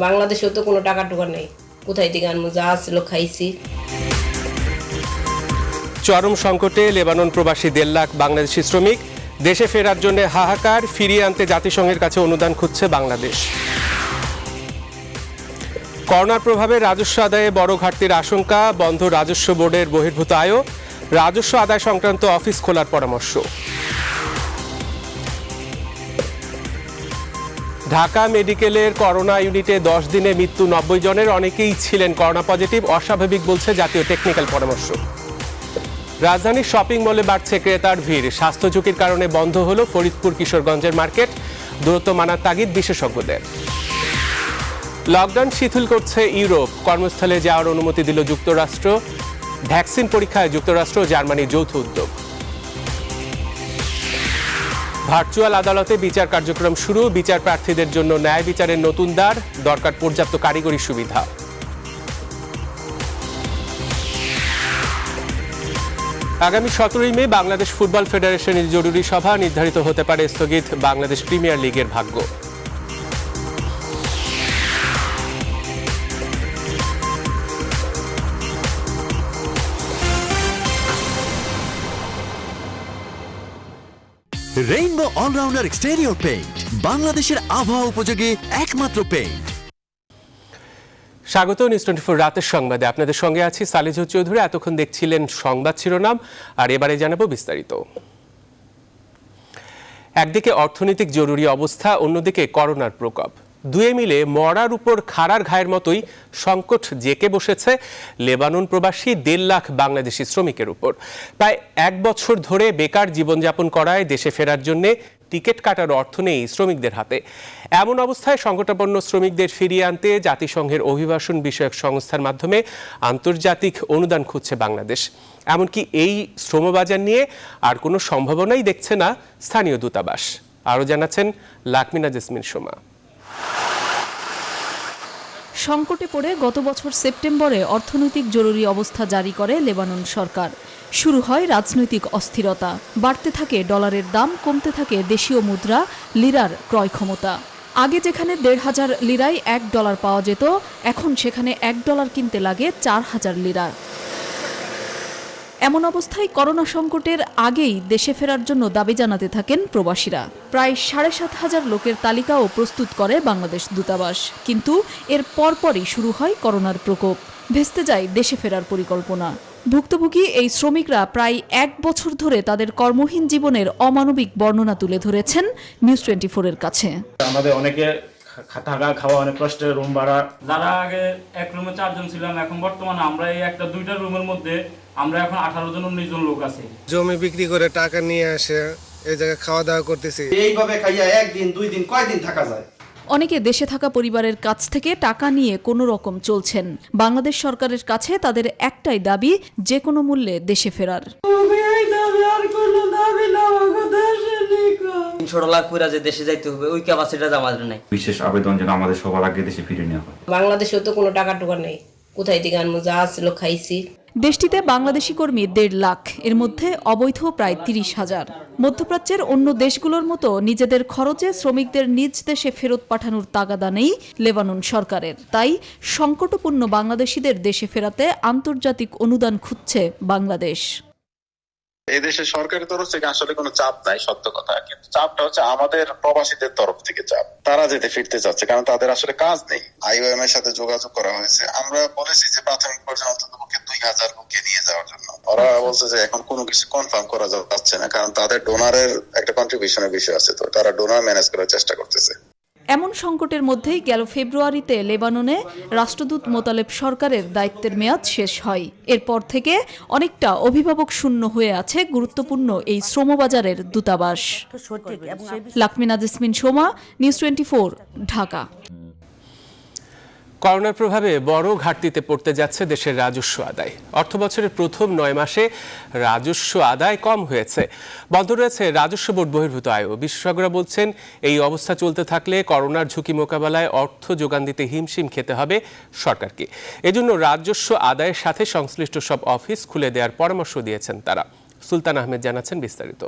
বাংলাদেশেও তো কোনো টাকা টুকা নেই, কোথায় থেকে আনবো? যা ছিল খাইছি। চরম সংকটে লেবানন প্রবাসী 1.5 লাখ বাংলাদেশি শ্রমিক। দেশে ফেরার জন্য হাহাকার, ফিরিয়ে আনতে জাতিসংঘের কাছে অনুদান খুঁজছে বাংলাদেশ। করোনার প্রভাবে রাজস্ব আদায়ে বড় ঘাটতির আশঙ্কা, বন্ধ রাজস্ব বোর্ডের বহির্ভূত আয়ও, রাজস্ব আদায় সংক্রান্ত অফিস খোলার পরামর্শ। ঢাকা মেডিকেলের করোনা ইউনিটে 10 দিনে মৃত্যু 90 জনের, অনেকেই ছিলেন করোনা পজিটিভ, অস্বাভাবিক বলছে জাতীয় টেকনিক্যাল পরামর্শ। রাজধানীর শপিং মলে বাড়ছে ক্রেতার ভিড়, স্বাস্থ্য ঝুঁকির কারণে বন্ধ হলো ফরিদপুর কিশোরগঞ্জের মার্কেট, দূরত্ব মানার তাগিদ বিশেষজ্ঞদের। লকডাউন শিথিল করছে ইউরোপ, কর্মস্থলে যাওয়ার অনুমতি দিল যুক্তরাষ্ট্র, ভ্যাকসিন পরীক্ষায় যুক্তরাষ্ট্র ও জার্মানির যৌথ উদ্যোগ। ভার্চুয়াল আদালতে বিচার কার্যক্রম শুরু, বিচার প্রার্থীদের জন্য ন্যায় বিচারের নতুন দ্বার, দরকার পর্যাপ্ত কারিগরি সুবিধা। আগামী 17 মে বাংলাদেশ ফুটবল ফেডারেশনের জরুরি সভা, নির্ধারিত হতে পারে স্থগিত বাংলাদেশ প্রিমিয়ার লিগের ভাগ্য। রেইনবো অলরাউন্ডার এক্সটেরিয়র পেইন্ট, বাংলাদেশের আবহাওয়া উপযোগী একমাত্র পেইন্ট। স্বাগত নিউজ 24 রাতের সংবাদে, আপনাদের সঙ্গে আছি সালেজুর চৌধুরী। এতক্ষণ দেখছিলেন সংবাদ শিরোনাম, আর এবারে জানাবো বিস্তারিত। একদিকে অর্থনৈতিক জরুরি অবস্থা, অন্যদিকে করোনার প্রকোপ, দুয়ে মিলে মরার উপর খাড়ার ঘায়ের মতোই সংকট জেঁকে বসেছে লেবানন প্রবাসী 1.5 লাখ বাংলাদেশি শ্রমিকের উপর। প্রায় 1 বছর ধরে বেকার জীবনযাপন করায় দেশে ফেরার জন্য টিকিট কাটার অর্থ নেই শ্রমিকদের হাতে। এমন অবস্থায় সংকটাপন্ন শ্রমিকদের ফিরিয়ে আনতে জাতিসংঘের অভিবাসন বিষয়ক সংস্থার মাধ্যমে আন্তর্জাতিক অনুদান খুঁজছে বাংলাদেশ। এমনকি এই শ্রমবাজার নিয়ে আর কোনো সম্ভাবনাই দেখছে না স্থানীয় দূতাবাস। আরও জানাচ্ছেন লাকমিনা জেসমিন সোমা। সংকটে পড়ে গত বছর সেপ্টেম্বরে অর্থনৈতিক জরুরি অবস্থা জারি করে লেবানন সরকার। শুরু হয় রাজনৈতিক অস্থিরতা, বাড়তে থাকে ডলারের দাম, কমতে থাকে দেশীয় মুদ্রা লিরার ক্রয় ক্ষমতা। আগে যেখানে 1,500 লিরায় $1 পাওয়া যেত, এখন সেখানে $1 কিনতে লাগে 4,000 লিরা। এমন অবস্থায় করোনা সংকটের আগেই দেশে ফেরার জন্য দাবি জানাতে থাকেন প্রবাসীরা। প্রায় 7,500 লোকের তালিকাও প্রস্তুত করে বাংলাদেশ দূতাবাস, কিন্তু এর পরপরই শুরু হয় করোনার প্রকোপ, ভেস্তে যায় দেশে ফেরার পরিকল্পনা। ভুক্তভোগী এই শ্রমিকরা প্রায় 1 বছর ধরে তাদের কর্মহীন জীবনের অমানবিক বর্ণনা তুলে ধরেছেন নিউজ 24-এর কাছে। আমাদের অনেকে থাকা খাওয়া অনেক কষ্টের, রুম ভাড়া। যারা আগে এক রুমে 4 জন ছিলাম, এখন বর্তমানে আমরা এই একটা 2টা রুমের মধ্যে আমরা এখন 18 জন 19 জন লোক আছি। জমি বিক্রি করে টাকা নিয়ে আসে এই জায়গায় খাওয়া দাওয়া করতেছি। এইভাবে খাইয়া 1 দিন 2 দিন কয়দিন থাকা যায়? অনেকে দেশে থাকা পরিবারের কাছ থেকে টাকা নিয়ে কোনো রকম চলছেন। বাংলাদেশ সরকারের কাছে তাদের একটাই দাবি, যে কোনো মূল্যে দেশে ফেরার। $300 করে যে দেশে যাইতে হবে, ওই ক্যাপাসিটিটা আমাদের নাই। বিশেষ আবেদন যেন আমাদের সবার আগে দেশে ফিরে নেওয়া হয়। বাংলাদেশেও তো কোনো টাকা টুকা নেই, কোথায় থেকে আনবো? যা ছিল খাইছি। দেশটিতে বাংলাদেশি কর্মী 1.5 লাখ, এর মধ্যে অবৈধ প্রায় 30,000। মধ্যপ্রাচ্যের অন্য দেশগুলোর মতো নিজেদের খরচে শ্রমিকদের নিজ দেশে ফেরত পাঠানোর তাগাদা নেই লেবানন সরকারের। তাই সংকটপূর্ণ বাংলাদেশিদের দেশে ফেরাতে আন্তর্জাতিক অনুদান খুঁজছে বাংলাদেশ। এই দেশের সরকারের তরফ থেকে আসলে কোনো চাপ নাই, সত্য কথা, কিন্তু চাপটা হচ্ছে আমাদের প্রবাসীদের তরফ থেকে চাপ। তারা যেতে ফিরতে চাচ্ছে, কারণ তাদের আসলে কাজ নেই। IOM এর সাথে যোগাযোগ করা হয়েছে, আমরা বলেছি যে প্রাথমিক পর্যায়ে অন্ততপক্ষে 2,000 লোককে নিয়ে যাওয়ার জন্য। ওরা বলছে যে এখন কোনো কিছু কনফার্ম করা যাচ্ছে না, কারণ তাদের ডোনারের একটা কন্ট্রিবিউশনের বিষয় আছে, তো তারা ডোনার ম্যানেজ করার চেষ্টা করতেছে। এমন সংকটের মধ্যেই গেল ফেব্রুয়ারিতে লেবাননে রাষ্ট্রদূত মোতালেব সরকারের দায়িত্বের মেয়াদ শেষ হয়। এরপর থেকে অনেকটা অভিভাবক শূন্য হয়ে আছে গুরুত্বপূর্ণ এই শ্রমবাজারের দূতাবাস। লাকমিনা জেসমিন সোমা, নিউজ 24, ঢাকা। করোনার প্রভাবে বড় ঘাটতিতে পড়তে যাচ্ছে দেশের রাজস্ব আদায়। অর্থবছরের প্রথম 9 মাসে রাজস্ব আদায় কম হয়েছে, বন্ধ রয়েছে রাজস্ব বোর্ড বহির্ভূত আয়ও। বিশেষজ্ঞরা বলছেন, এই অবস্থা চলতে থাকলে করোনার ঝুঁকি মোকাবেলায় অর্থ যোগান দিতে হিমশিম খেতে হবে সরকারকে। এজন্য রাজস্ব আদায়ের সাথে সংশ্লিষ্ট সব অফিস খুলে দেওয়ার পরামর্শ দিয়েছেন তারা। সুলতান আহমেদ জানাচ্ছেন বিস্তারিত।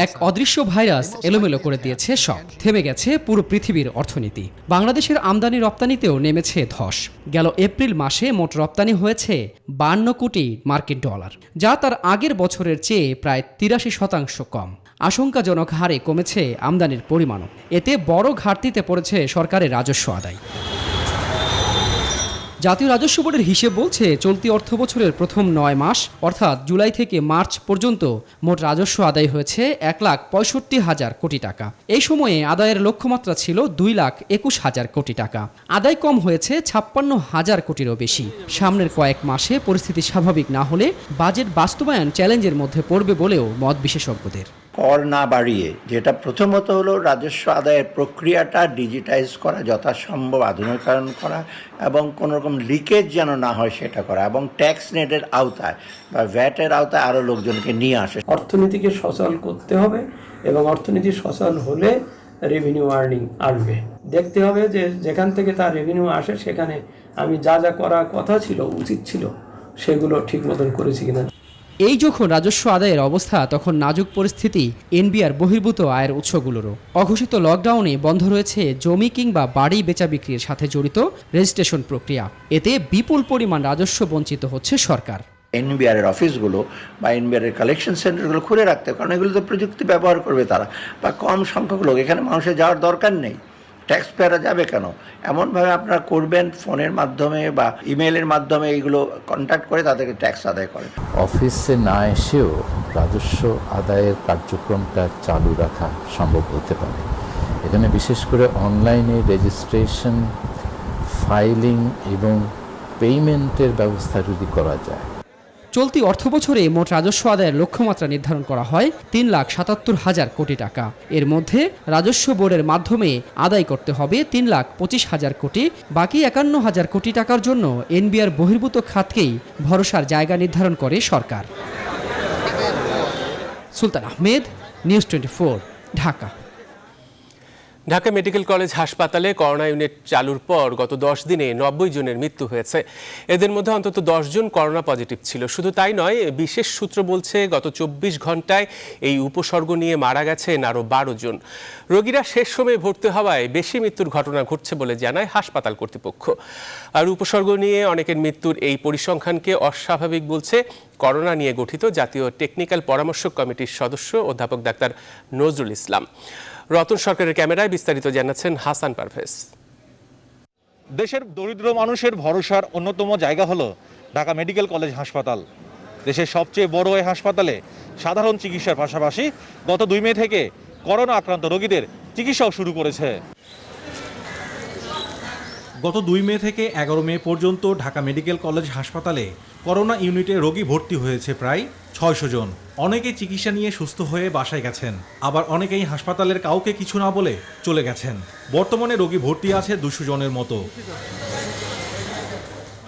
এক অদৃশ্য ভাইরাস এলোমেলো করে দিয়েছে সব, থেমে গেছে পুরো পৃথিবীর অর্থনীতি। বাংলাদেশের আমদানি রপ্তানিতেও নেমেছে ধস। গেল এপ্রিল মাসে মোট রপ্তানি হয়েছে 52 কোটি মার্কিন ডলার, যা তার আগের বছরের চেয়ে প্রায় 83% কম। আশঙ্কাজনক হারে কমেছে আমদানির পরিমাণও। এতে বড় ঘাটতিতে পড়েছে সরকারের রাজস্ব আদায়। জাতীয় রাজস্ব বোর্ডের হিসেব বলছে, চলতি অর্থবছরের প্রথম 9 মাস অর্থাৎ জুলাই থেকে মার্চ পর্যন্ত মোট রাজস্ব আদায় হয়েছে 1,65,000 কোটি টাকা। এই সময়ে আদায়ের লক্ষ্যমাত্রা ছিল 2,21,000 কোটি টাকা। আদায় কম হয়েছে 56,000 কোটিরও বেশি। সামনের কয়েক মাসে পরিস্থিতি স্বাভাবিক না হলে বাজেট বাস্তবায়ন চ্যালেঞ্জের মধ্যে পড়বে বলেও মত বিশেষজ্ঞদের। কর না বাড়িয়ে, যেটা প্রথমত হলো রাজস্ব আদায়ের প্রক্রিয়াটা ডিজিটাইজ করা, যথাসম্ভব আধুনিকরণ করা এবং কোনো রকম লিকেজ যেন না হয় সেটা করা, এবং ট্যাক্স নেটের আওতায় বা ভ্যাটের আওতায় আরও লোকজনকে নিয়ে আসে। অর্থনীতিকে সচল করতে হবে এবং অর্থনীতি সচল হলে রেভিনিউ আর্নিং আসবে। দেখতে হবে যে যেখান থেকে তার রেভিনিউ আসে সেখানে আমি যা যা করার কথা ছিল, উচিত ছিল, সেগুলো ঠিক মতন করেছি কিনা। এই যখন রাজস্ব আদায়ের অবস্থা, তখন নাজুক পরিস্থিতি এনবিআর বহির্ভূত আয়ের উৎসগুলোরও। অঘোষিত লকডাউনে বন্ধ রয়েছে জমি কিংবা বাড়ি বেচা বিক্রির সাথে জড়িত রেজিস্ট্রেশন প্রক্রিয়া। এতে বিপুল পরিমাণ রাজস্ব বঞ্চিত হচ্ছে সরকার। এনবিআর এর অফিসগুলো বা এনবিআর এর কালেকশন সেন্টারগুলো খুলে রাখতে হবে, কারণ এগুলো তো প্রযুক্তি ব্যবহার করবে তারা, বা কম সংখ্যক লোক, এখানে মানুষের যাওয়ার দরকার নেই। ট্যাক্স পেয়ারা যাবে কেন? এমনভাবে আপনারা করবেন ফোনের মাধ্যমে বা ইমেলের মাধ্যমে এইগুলো কন্ট্যাক্ট করে তাদেরকে ট্যাক্স আদায় করেন। অফিসে না এসেও রাজস্ব আদায়ের কার্যক্রমটা চালু রাখা সম্ভব হতে পারে। এখানে বিশেষ করে অনলাইনে রেজিস্ট্রেশন, ফাইলিং এবং পেমেন্টের ব্যবস্থা যদি করা যায়। চলতি অর্থবছরে মোট রাজস্ব আদায়ের লক্ষ্যমাত্রা নির্ধারণ করা হয় 3,77,000 কোটি টাকা। এর মধ্যে রাজস্ব বোর্ডের মাধ্যমে আদায় করতে হবে 3,25,000 কোটি। বাকি 51,000 কোটি টাকার জন্য এনবিআর বহির্ভূত খাতকেই ভরসার জায়গা নির্ধারণ করে সরকার। Sultan Ahmed, news 24, Dhaka. Dhaka medical college হাসপাতালে করোনা ইউনিট চালুর পর গত 10 দিনে 90 জনের মৃত্যু হয়েছে। এদের মধ্যে অন্তত 10 জন করোনা পজিটিভ ছিল। শুধু তাই নয়, বিশেষ সূত্র বলছে গত 24 ঘন্টায় এই উপসর্গ নিয়ে মারা গেছেন আরও 12 জন। রোগীরা শেষ সময়ে ভর্তি হওয়ায় বেশি মৃত্যুর ঘটনা ঘটছে বলে জানায় হাসপাতাল কর্তৃপক্ষ। আর উপসর্গ নিয়ে অনেকের মৃত্যুর এই পরিসংখ্যানকে অস্বাভাবিক বলছে করোনা নিয়ে গঠিত জাতীয় টেকনিক্যাল পরামর্শক কমিটির সদস্য অধ্যাপক ডাক্তার নজরুল ইসলাম। রতন সরকারের ক্যামেরায় বিস্তারিত জানাচ্ছেন হাসান পারভেজ। দেশের দরিদ্র মানুষের ভরসার অন্যতম জায়গা হলো ঢাকা মেডিকেল কলেজ হাসপাতাল। দেশের সবচেয়ে বড় এই হাসপাতালে সাধারণ চিকিৎসার পাশাপাশি গত 2 মে থেকে করোনা আক্রান্ত রোগীদের চিকিৎসাও শুরু করেছে। গত 2 মে থেকে 11 মে পর্যন্ত ঢাকা মেডিকেল কলেজ হাসপাতালে করোনা ইউনিটে রোগী ভর্তি হয়েছে প্রায় 600 জন। অনেকেই চিকিৎসা নিয়ে সুস্থ হয়ে বাসায় গেছেন, আবার অনেকেই হাসপাতালের কাউকে কিছু না বলে চলে গেছেন। বর্তমানে রোগী ভর্তি আছে 200 জনের মতো।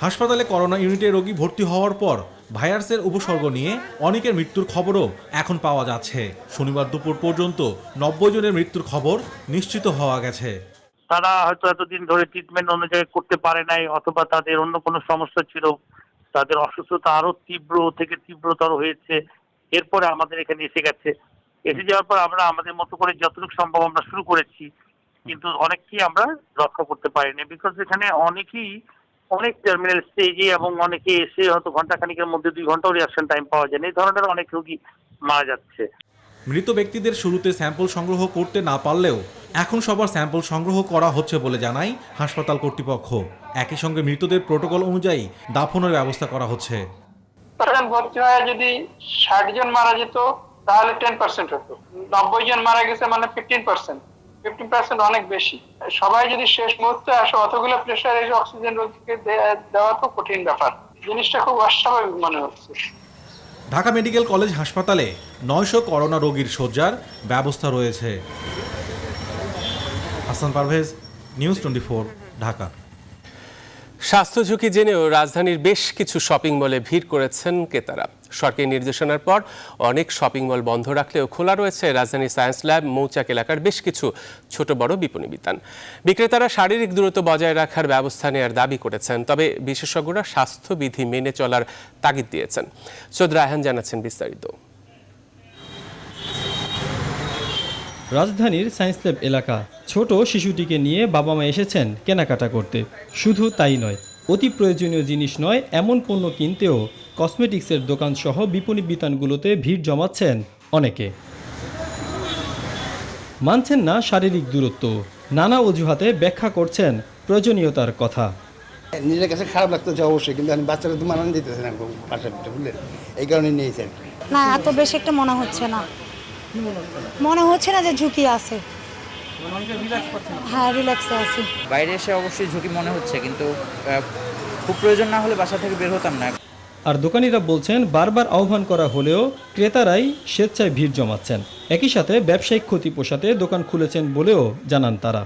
হাসপাতালে করোনা ইউনিটে রোগী ভর্তি হওয়ার পর ভাইরাসের উপসর্গ নিয়ে অনেকের মৃত্যুর খবরও এখন পাওয়া যাচ্ছে। শনিবার দুপুর পর্যন্ত 90 জনের মৃত্যুর খবর নিশ্চিত হওয়া গেছে। তারা হয়তো এতদিন ধরে ট্রিটমেন্ট অন্য জায়গায় করতে পারে নাই, অথবা তাদের অন্য কোনো সমস্যা ছিল, তাদের অসুস্থতা আরো তীব্র থেকে তীব্রতর হয়েছে, এরপরে আমাদের এখানে এসে গেছে। এসে যাওয়ার পর আমরা আমাদের মতো করে যতটুকু সম্ভব আমরা শুরু করেছি, কিন্তু অনেককেই আমরা রক্ষা করতে পারিনি, বিকজ এখানে অনেকেই অনেক টার্মিনাল স্টেজে এবং অনেকে এসে হয়তো ঘন্টাখানিকের মধ্যে 2 ঘন্টাও রিঅ্যাকশন টাইম পাওয়া যায় না। এই ধরনের অনেক রোগী মারা যাচ্ছে। মৃত ব্যক্তিদের শুরুতে স্যাম্পল সংগ্রহ করতে না পারলেও এখন সবার স্যাম্পল সংগ্রহ করা হচ্ছে বলে জানায় হাসপাতাল কর্তৃপক্ষ। একই সঙ্গে মৃতদের প্রোটোকল অনুযায়ী দাফনের ব্যবস্থা করা হচ্ছে। ভর্তি হয়ে যদি 60 জন মারা যেত তাহলে 10% হতো, 90 জন মারা গেছে মানে 15% অনেক বেশি। সবাই যদি শেষ মুহূর্তে আসে, অতগুলো প্রেশার এই অক্সিজেন রোগীকে দেওয়া তো কঠিন ব্যাপার। জিনিসটা খুব অস্বাভাবিক মনে হচ্ছে। ঢাকা মেডিকেল কলেজ হাসপাতালে 900 করোনা রোগীর শয্যার ব্যবস্থা রয়েছে। হাসান পারভেজ, নিউজ 24, ঢাকা। স্বাস্থ্য ঝুঁকি জেনেও রাজধানীর বেশ কিছু শপিং মলে ভিড় করেছেন ক্রেতারা। সরকারি নির্দেশনার পর অনেক শপিং মল বন্ধ রাখলেও খোলা রয়েছে রাজধানী সায়েন্স ল্যাব, মৌচাক এলাকার বেশ কিছু ছোট বড় বিপণী বিতান। বিক্রেতারা শারীরিক দূরত্ব বজায় রাখার ব্যবস্থা নেওয়ার দাবি করেছেন, তবে বিশেষজ্ঞরা স্বাস্থ্যবিধি মেনে চলার তাগিদ দিয়েছেন। সৈয়দ রায়হান জানাচ্ছেন বিস্তারিত। রাজধানীর সায়েন্স ল্যাব এলাকা, ছোট শিশুটিকে নিয়ে বাবা মা এসেছেন কেনাকাটা করতে। শুধু তাই নয়, অতি প্রয়োজনীয় জিনিস নয় এমন পণ্য কিনতেও কসমেটিক্সের দোকান সহ বিপণী বিতানগুলোতে ভিড় জমাচ্ছেন অনেকে। মানছেন না শারীরিক দূরত্ব, নানা অজুহাতে ব্যাখ্যা করছেন প্রয়োজনীয়তার কথা। নিজের কাছে খারাপ লাগতো যে অবশ্যই, কিন্তু আমি বাচ্চারা তো মানান দিতেছে না বাসার ভিতরে, বুঝলেন, এই কারণে নিয়েছেন। না, এত বেশি একটা মনে হচ্ছে না যে ঝুঁকি আছে। হ্যাঁ, রিল্যাক্সে আছি। বাইরে এসে অবশ্যই ঝুঁকি মনে হচ্ছে, কিন্তু খুব প্রয়োজন না হলে বাসা থেকে বের হতাম না। আর দোকানিরা বলছেন বারবার আহ্বান করা হলেও ক্রেতারাই স্বেচ্ছায় ভিড় জমাচ্ছেন। একই সাথে ব্যবসায়িক ক্ষতি পোষাতে দোকান খুলেছেন বলেও জানান তারা।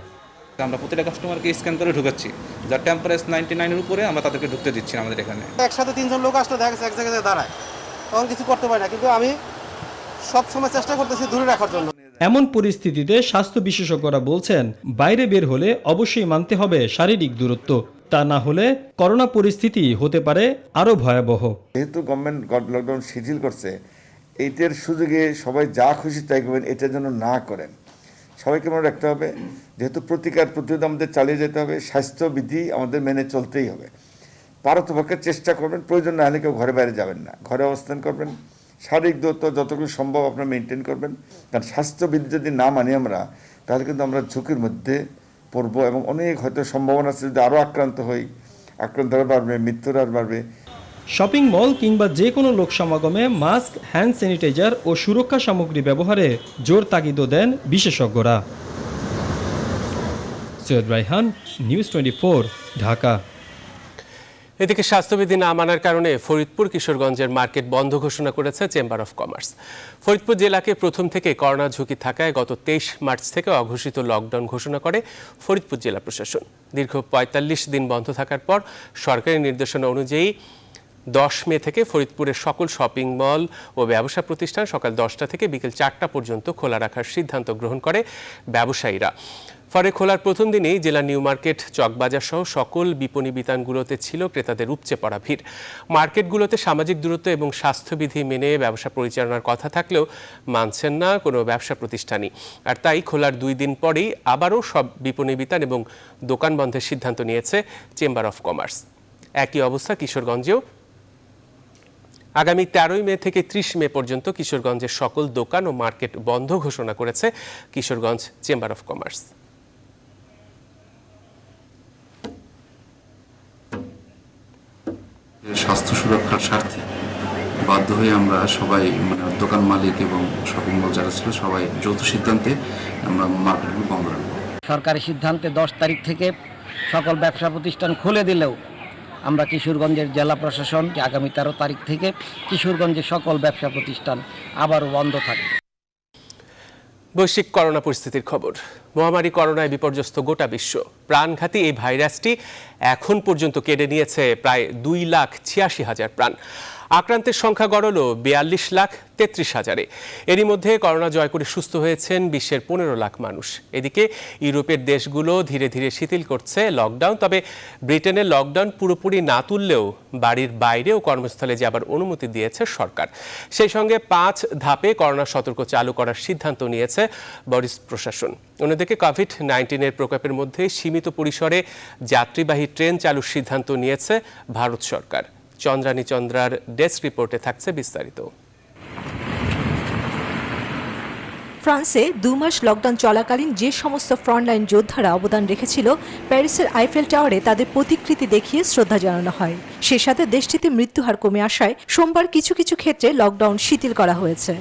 আমরা প্রতিটা কাস্টমারকে স্ক্যান করে ঢুকাচ্ছি, যার টেম্পারেচার 99-এর উপরে আমরা তাদেরকে ঢুকতে দিচ্ছি না আমাদের এখানে। একসাথে 3 জন লোক আসলে দেখা গেছে এক জায়গায় দাঁড়ায়, তখন কিছু করতে পারি না, কিন্তু আমি সব সময় চেষ্টা করতেছি দূরে রাখার জন্য। এমন পরিস্থিতিতে স্বাস্থ্য বিশেষজ্ঞরা বলছেন বাইরে বের হলে অবশ্যই মানতে হবে শারীরিক দূরত্ব, তা না হলে করোনা পরিস্থিতি হতে পারে আরো ভয়াবহ। যেহেতু গভর্নমেন্ট লকডাউন শিথিল করছে, এইটার সুযোগে সবাই যা খুশি তাই করবেন, এটার জন্য না করেন। সবাইকে মনে রাখতে হবে, যেহেতু প্রতিরোধ আমাদের চালিয়ে যেতে হবে, স্বাস্থ্যবিধি আমাদের মেনে চলতেই হবে। পারতপক্ষে চেষ্টা করবেন, প্রয়োজন না হলে কেউ ঘরে বাইরে যাবেন না, ঘরে অবস্থান করবেন, শারীরিক দূরত্ব যতটুকু সম্ভব আপনার মেনটেন করবেন। কারণ স্বাস্থ্যবিধি যদি না মানি আমরা, তাহলে কিন্তু আমরা ঝুঁকির মধ্যে পড়ব এবং অনেক হয়তো সম্ভাবনা আছে যদি আরও আক্রান্ত হার বাড়বে, মৃত্যুর হার বাড়বে। শপিং মল কিংবা যে কোনো লোক সমাগমে মাস্ক, হ্যান্ড স্যানিটাইজার ও সুরক্ষা সামগ্রী ব্যবহারে জোর তাগিদও দেন বিশেষজ্ঞরা। সৈয়দ রায়হান, নিউজ 24, ঢাকা। এদিকে স্বাস্থ্যবিধি না মানার কারণে ফরিদপুর কিশোরগঞ্জের মার্কেট বন্ধ ঘোষণা করেছে চেম্বার অফ কমার্স। ফরিদপুর জেলাকে প্রথম থেকে করোনা ঝুঁকি থাকায় গত 23 মার্চ থেকে অঘোষিত লকডাউন ঘোষণা করে ফরিদপুর জেলা প্রশাসন। দীর্ঘ 45 দিন বন্ধ থাকার পর সরকারি নির্দেশনা অনুযায়ী 10 মে থেকে ফরিদপুরের সকল শপিং মল ও ব্যবসা প্রতিষ্ঠান সকাল 10টা থেকে বিকেল 4টা পর্যন্ত খোলা রাখার সিদ্ধান্ত গ্রহণ করে ব্যবসায়ীরা। ফলে খোলার প্রথম দিনেই জেলা নিউ মার্কেট, চকবাজার সহ সকল বিপণী বিতানগুলোতে ছিল ক্রেতাদের উপচে পড়া ভিড়। মার্কেটগুলোতে সামাজিক দূরত্ব এবং স্বাস্থ্যবিধি মেনে ব্যবসা পরিচালনার কথা থাকলেও মানছেন না কোনো ব্যবসা প্রতিষ্ঠানই। আর তাই খোলার 2 দিন পরেই আবারও সব বিপণী বিতান এবং দোকান বন্ধের সিদ্ধান্ত নিয়েছে চেম্বার অফ কমার্স। একই অবস্থা কিশোরগঞ্জেও। আগামী 13 মে থেকে 30 মে পর্যন্ত কিশোরগঞ্জের সকল দোকান ও মার্কেট বন্ধ ঘোষণা করেছে কিশোরগঞ্জ চেম্বার অফ কমার্স। স্বাস্থ্য সুরক্ষার স্বার্থে বাধ্য হয়ে আমরা সবাই, দোকান মালিক এবং শপিং মল যারা ছিল সবাই যৌথ সিদ্ধান্তে আমরা মার্কেটগুলো বন্ধ রাখবো। সরকারি সিদ্ধান্তে 10 তারিখ থেকে সকল ব্যবসা প্রতিষ্ঠান খুলে দিলেও আমরা কিশোরগঞ্জের জেলা প্রশাসন আগামী 13 তারিখ থেকে কিশোরগঞ্জের সকল ব্যবসা প্রতিষ্ঠান আবারও বন্ধ থাকবে। বৈশ্বিক করোনা পরিস্থিতির খবর। মহামারী করোনায় বিপর্যস্ত গোটা বিশ্ব। প্রাণঘাতী এই ভাইরাসটি এখন পর্যন্ত কেড়ে নিয়েছে প্রায় 2,86,000 প্রাণ। আক্রান্তের সংখ্যা গড়ল 42,33,000-এ। এরই মধ্যে করোনা জয় করে সুস্থ হয়েছেন বিশ্বের 15 লাখ মানুষ। এদিকে ইউরোপের দেশগুলো ধীরে ধীরে শিথিল করছে লকডাউন। তবে ব্রিটেনের লকডাউন পুরোপুরি না তুললেও বাড়ির বাইরে ও কর্মস্থলে যাবার অনুমতি দিয়েছে সরকার। সেই সঙ্গে 5 ধাপে করোনা সতর্ক চালু করার সিদ্ধান্ত নিয়েছে বরিস প্রশাসন। অন্যদিকে কোভিড-19-এর প্রকোপের মধ্যে সীমিত পরিসরে যাত্রীবাহী ট্রেন চালুর সিদ্ধান্ত নিয়েছে ভারত সরকার। চন্দ্রানী চন্দ্রার ডেস্ক রিপোর্টে থাকছে বিস্তারিত। ফ্রান্সে 2 মাস লকডাউন চলাকালীন যে সমস্ত ফ্রন্টলাইন যোদ্ধারা অবদান রেখেছিল, প্যারিসের আইফেল টাওয়ারে তাদের প্রতিকৃতি দেখিয়ে শ্রদ্ধা জানানো হয়। সে সাথে দেশটিতে মৃত্যুহার কমে আসায় সোমবার কিছু কিছু ক্ষেত্রে লকডাউন শিথিল করা হয়েছে।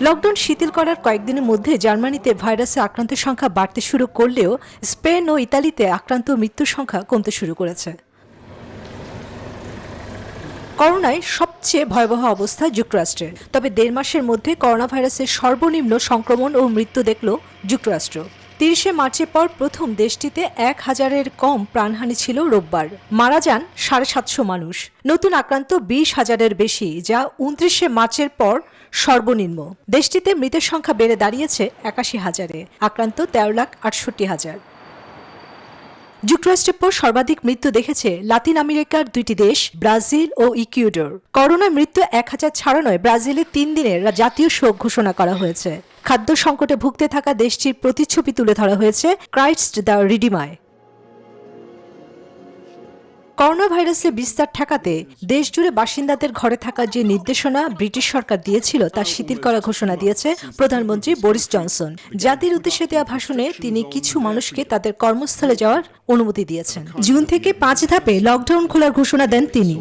লকডাউন শিথিল করার কয়েকদিনের মধ্যে জার্মানিতে ভাইরাসে আক্রান্তের সংখ্যা বাড়তে শুরু করলেও স্পেন ও ইতালিতে আক্রান্ত মৃত্যুর সংখ্যা কমতে শুরু করেছে। করোনায় সবচেয়ে ভয়াবহ অবস্থা যুক্তরাষ্ট্রে। তবে 1.5 মাসের মধ্যে করোনা ভাইরাসের সর্বনিম্ন সংক্রমণ ও মৃত্যু দেখল যুক্তরাষ্ট্র। 30শে মার্চের পর প্রথম দেশটিতে 1000-এর কম প্রাণহানি ছিল রোববার। মারা যান 750 মানুষ। নতুন আক্রান্ত 20,000-এর বেশি, যা 29শে মার্চের পর সর্বনিম্ন। দেশটিতে মৃতের সংখ্যা বেড়ে দাঁড়িয়েছে 81,000-এ, আক্রান্ত 13,68,000। যুক্তরাষ্ট্রের পর সর্বাধিক মৃত্যু দেখেছে লাতিন আমেরিকার দুইটি দেশ, ব্রাজিল ও ইকুয়েডর। করোনায় মৃত্যু 1000 ছাড়ানোয় ব্রাজিলে 3 দিনের জাতীয় শোক ঘোষণা করা হয়েছে। খাদ্য সংকটে ভুগতে থাকা দেশটির প্রতিচ্ছবি তুলে ধরা হয়েছে ক্রাইস্ট দ্য রিডিমায়। করোনা ভাইরাসের বিস্তার ঠেকাতে দেশজুড়ে বাসিন্দাদের ঘরে থাকার যে নির্দেশনা ব্রিটিশ সরকার দিয়েছিল তা শিথিল করার ঘোষণা দিয়েছে প্রধানমন্ত্রী বরিস জনসন। জাতির উদ্দেশ্যে দেওয়া ভাষণে তিনি কিছু মানুষকে তাদের কর্মস্থলে যাওয়ার অনুমতি দিয়েছেন। জুন থেকে 5 ধাপে লকডাউন খোলার ঘোষণা দেন তিনি।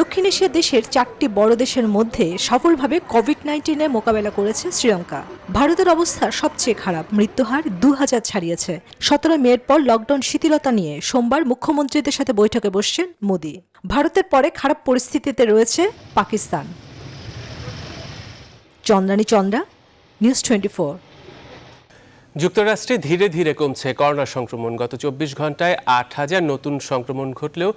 দক্ষিণ এশিয়ার দেশের 4টি বড় দেশের মধ্যে সফলভাবে কোভিড-19-এর মোকাবেলা করেছে শ্রীলঙ্কা। ভারতের অবস্থা সবচেয়ে খারাপ, মৃত্যুহার 2000 ছাড়িয়েছে। 17 মের পর লকডাউন শিথিলতা নিয়ে সোমবার মুখ্যমন্ত্রীদের সাথে বৈঠকে বসছেন মোদি। ভারতের পরে খারাপ পরিস্থিতিতে রয়েছে পাকিস্তান। চন্দ্রানী চন্দ্রা, নিউজ 24। যুক্তরাষ্ট্রে ধীরে ধীরে কমছে করোনা সংক্রমণ। গত 24 ঘন্টায় 8000 নতুন সংক্রমণ ঘটলেও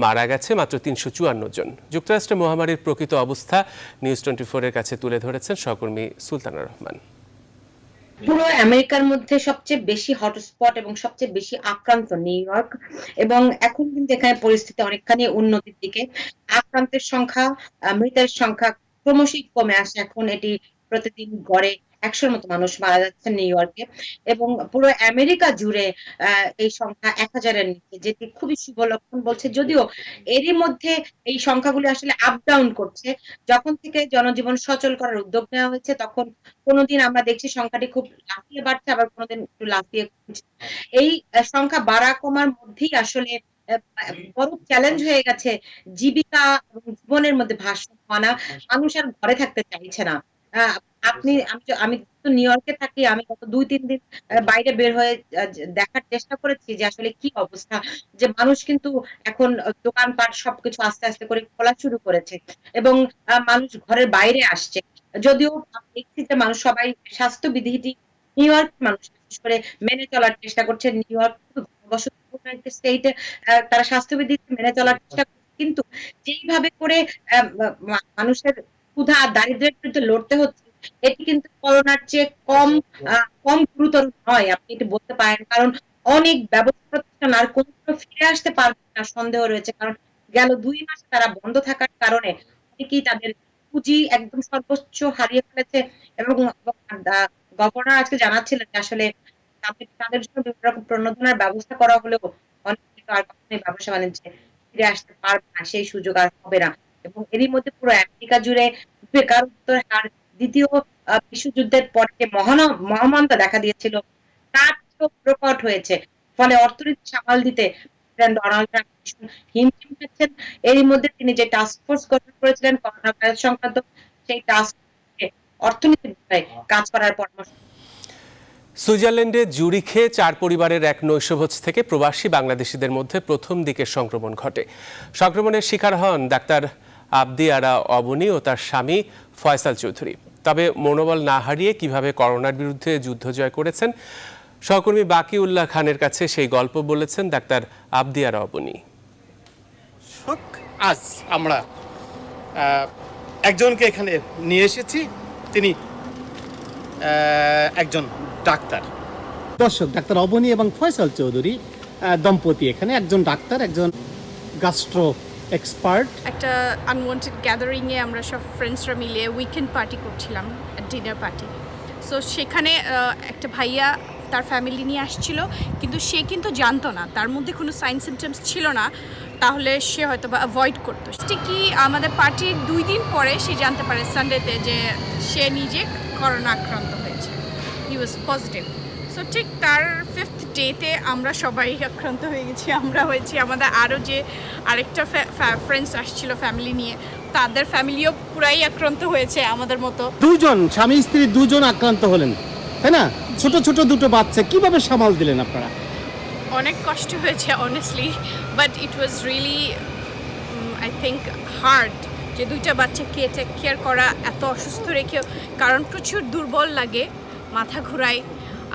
মারা গেছে মাত্র 354 জন। যুক্তরাষ্ট্রে মহামারীর প্রকৃত অবস্থা নিউজ 24-এর কাছে তুলে ধরেছেন সহকর্মী সুলতানা রহমান। পুরো আমেরিকার মধ্যে সবচেয়ে বেশি হটস্পট এবং সবচেয়ে বেশি আক্রান্ত নিউ ইয়র্ক, এবং এখন কিন্তু এখানে পরিস্থিতি অনেকখানি উন্নতির দিকে। আক্রান্তের সংখ্যা, মৃতের সংখ্যা ক্রমশই কমে আসে। এখন এটি প্রতিদিন গড়ে 100-র মতো মানুষ মারা যাচ্ছে নিউ ইয়র্কে, এবং পুরো আমেরিকা জুড়ে এই সংখ্যা 1000-এর নিচে, যেটি খুবই শুভ লক্ষণ বলছে। যদিও এরই মধ্যে এই সংখ্যাগুলি আসলে আপ ডাউন করছে। যখন থেকে জনজীবন সচল করার উদ্যোগ নেওয়া হয়েছে, তখন কোনোদিন আমরা দেখছি সংখ্যাটি খুব লাফিয়ে বাড়ছে, আবার কোনোদিন একটু লাফিয়ে কমছে। এই সংখ্যা বাড়া কমার মধ্যেই আসলে বড় চ্যালেঞ্জ হয়ে গেছে জীবিকা এবং জীবনের মধ্যে ভারসাম্য আনা। মানুষ আর ঘরে থাকতে চাইছে না। আমি তো নিউ ইয়র্কে থাকি, আমি গত 2-3 দিন বাইরে বের হয়ে দেখার চেষ্টা করেছি যে আসলে কি অবস্থা, যে মানুষ কিন্তু এখন দোকানপাট সবকিছু আস্তে আস্তে করে খোলা শুরু করেছে এবং মানুষ ঘরের বাইরে আসছে। যদিও দেখছি যে মানুষ সবাই স্বাস্থ্যবিধিটি নিউ ইয়র্ক মানুষ বিশেষ করে মেনে চলার চেষ্টা করছে। নিউ ইয়র্ক বসতিপূর্ণ একটি স্টেটে তারা স্বাস্থ্যবিধি মেনে চলার চেষ্টা করছে, কিন্তু যেইভাবে করে মানুষের ক্ষুধা দারিদ্র্যের বিরুদ্ধে লড়তে হচ্ছে, এটি কিন্তু করোনার চেয়ে কম গুরুতর নয়, আপনি এটি বলতে পারেন। কারণ অনেক ব্যবসা প্রতিষ্ঠান আর কোনোদিনও ফিরে আসতে পারবে না সন্দেহ রয়েছে। কারণ গেল 2 মাস তারা বন্ধ থাকার কারণে অনেকেই তাদের পুঁজি একদম সর্বোচ্চ হারিয়ে ফেলেছে, এবং গভর্নর আজকে জানাচ্ছিলেন যে আসলে তাদের জন্য বিভিন্ন রকম প্রণোদনার ব্যবস্থা করা হলেও অনেকে আর কখনোই ব্যবসা বাণিজ্যে ফিরে আসতে পারবে না, সেই সুযোগ আর হবে না। এবং এরই মধ্যে পুরো আমেরিকা জুড়ে বেকারত্বের হার দ্বিতীয় বিশ্বযুদ্ধের পর যে মহামন্দা দেখা দিয়েছিল তার প্রকট হয়েছে। ফলে অর্থনীতি সামাল দিতে ডোনাল্ড ট্রাম্প হিমশিম খাচ্ছেন। এরই মধ্যে তিনি যে টাস্ক ফোর্স গঠন করেছিলেন করোনা ভাইরাস সংক্রান্ত, সেই টাস্ক ফোর্সে অর্থনীতির বিষয়ে কাজ করার পরামর্শ। সুইজারল্যান্ডে জুরিখে 4 পরিবারের এক নৈশভোজ থেকে প্রবাসী বাংলাদেশিদের মধ্যে প্রথম দিকের সংক্রমণ ঘটে। সংক্রমণের শিকার হন ডাক্তার আবদি আরা অবনী ও তার স্বামী ফয়সাল চৌধুরী। তবে মনোবল না হারিয়ে কিভাবে করোনার বিরুদ্ধে যুদ্ধ জয় করেছেন, সহকর্মী বাকিউল্লাহ খানের কাছে সেই গল্প বলেছেন ডাক্তার আবদি আরা অবনী। আজ আমরা একজনকে এখানে নিয়ে এসেছি, তিনি একজন ডাক্তার। দর্শক, ডাক্তার অবনী এবং ফয়সাল চৌধুরী দম্পতি এখানে, একজন ডাক্তার, একজন গাস্ট্রো এক্সপার্ট। একটা আনওয়ান্টেড গ্যাদারিংয়ে আমরা সব ফ্রেন্ডসরা মিলে উইকেন্ড পার্টি করছিলাম, ডিনার পার্টি। সো সেখানে একটা ভাইয়া তার ফ্যামিলি নিয়ে আসছিল, কিন্তু সে কিন্তু জানতো না, তার মধ্যে কোনো সাইন সিমটমস ছিল না, তাহলে সে হয়তো বা অ্যাভয়েড করতো। কি আমাদের পার্টির 2 দিন পরে সে জানতে পারে সানডেতে যে সে নিজে করোনা আক্রান্ত হয়েছে, হি ওয়াজ পজিটিভ। সো ঠিক তার 5th ডেতে আমরা সবাই আক্রান্ত হয়ে গেছি। আমরা হয়েছি, আমাদের আরও যে আরেকটা ফ্রেন্ডস আসছিল ফ্যামিলি নিয়ে, তাদের ফ্যামিলিও পুরাই আক্রান্ত হয়েছে আমাদের মতো। 2 জন স্বামী স্ত্রী 2 জন আক্রান্ত হলেন, তাই না? ছোট ছোট 2টো বাচ্চা, কিভাবে সামাল দিলেন আপনারা? অনেক কষ্ট হয়েছে honestly, but it was really I think hard যে 2টা বাচ্চাকে টেক কেয়ার করা এত অসুস্থ রেখেও, কারণ প্রচুর দুর্বল লাগে, মাথা ঘুরায়।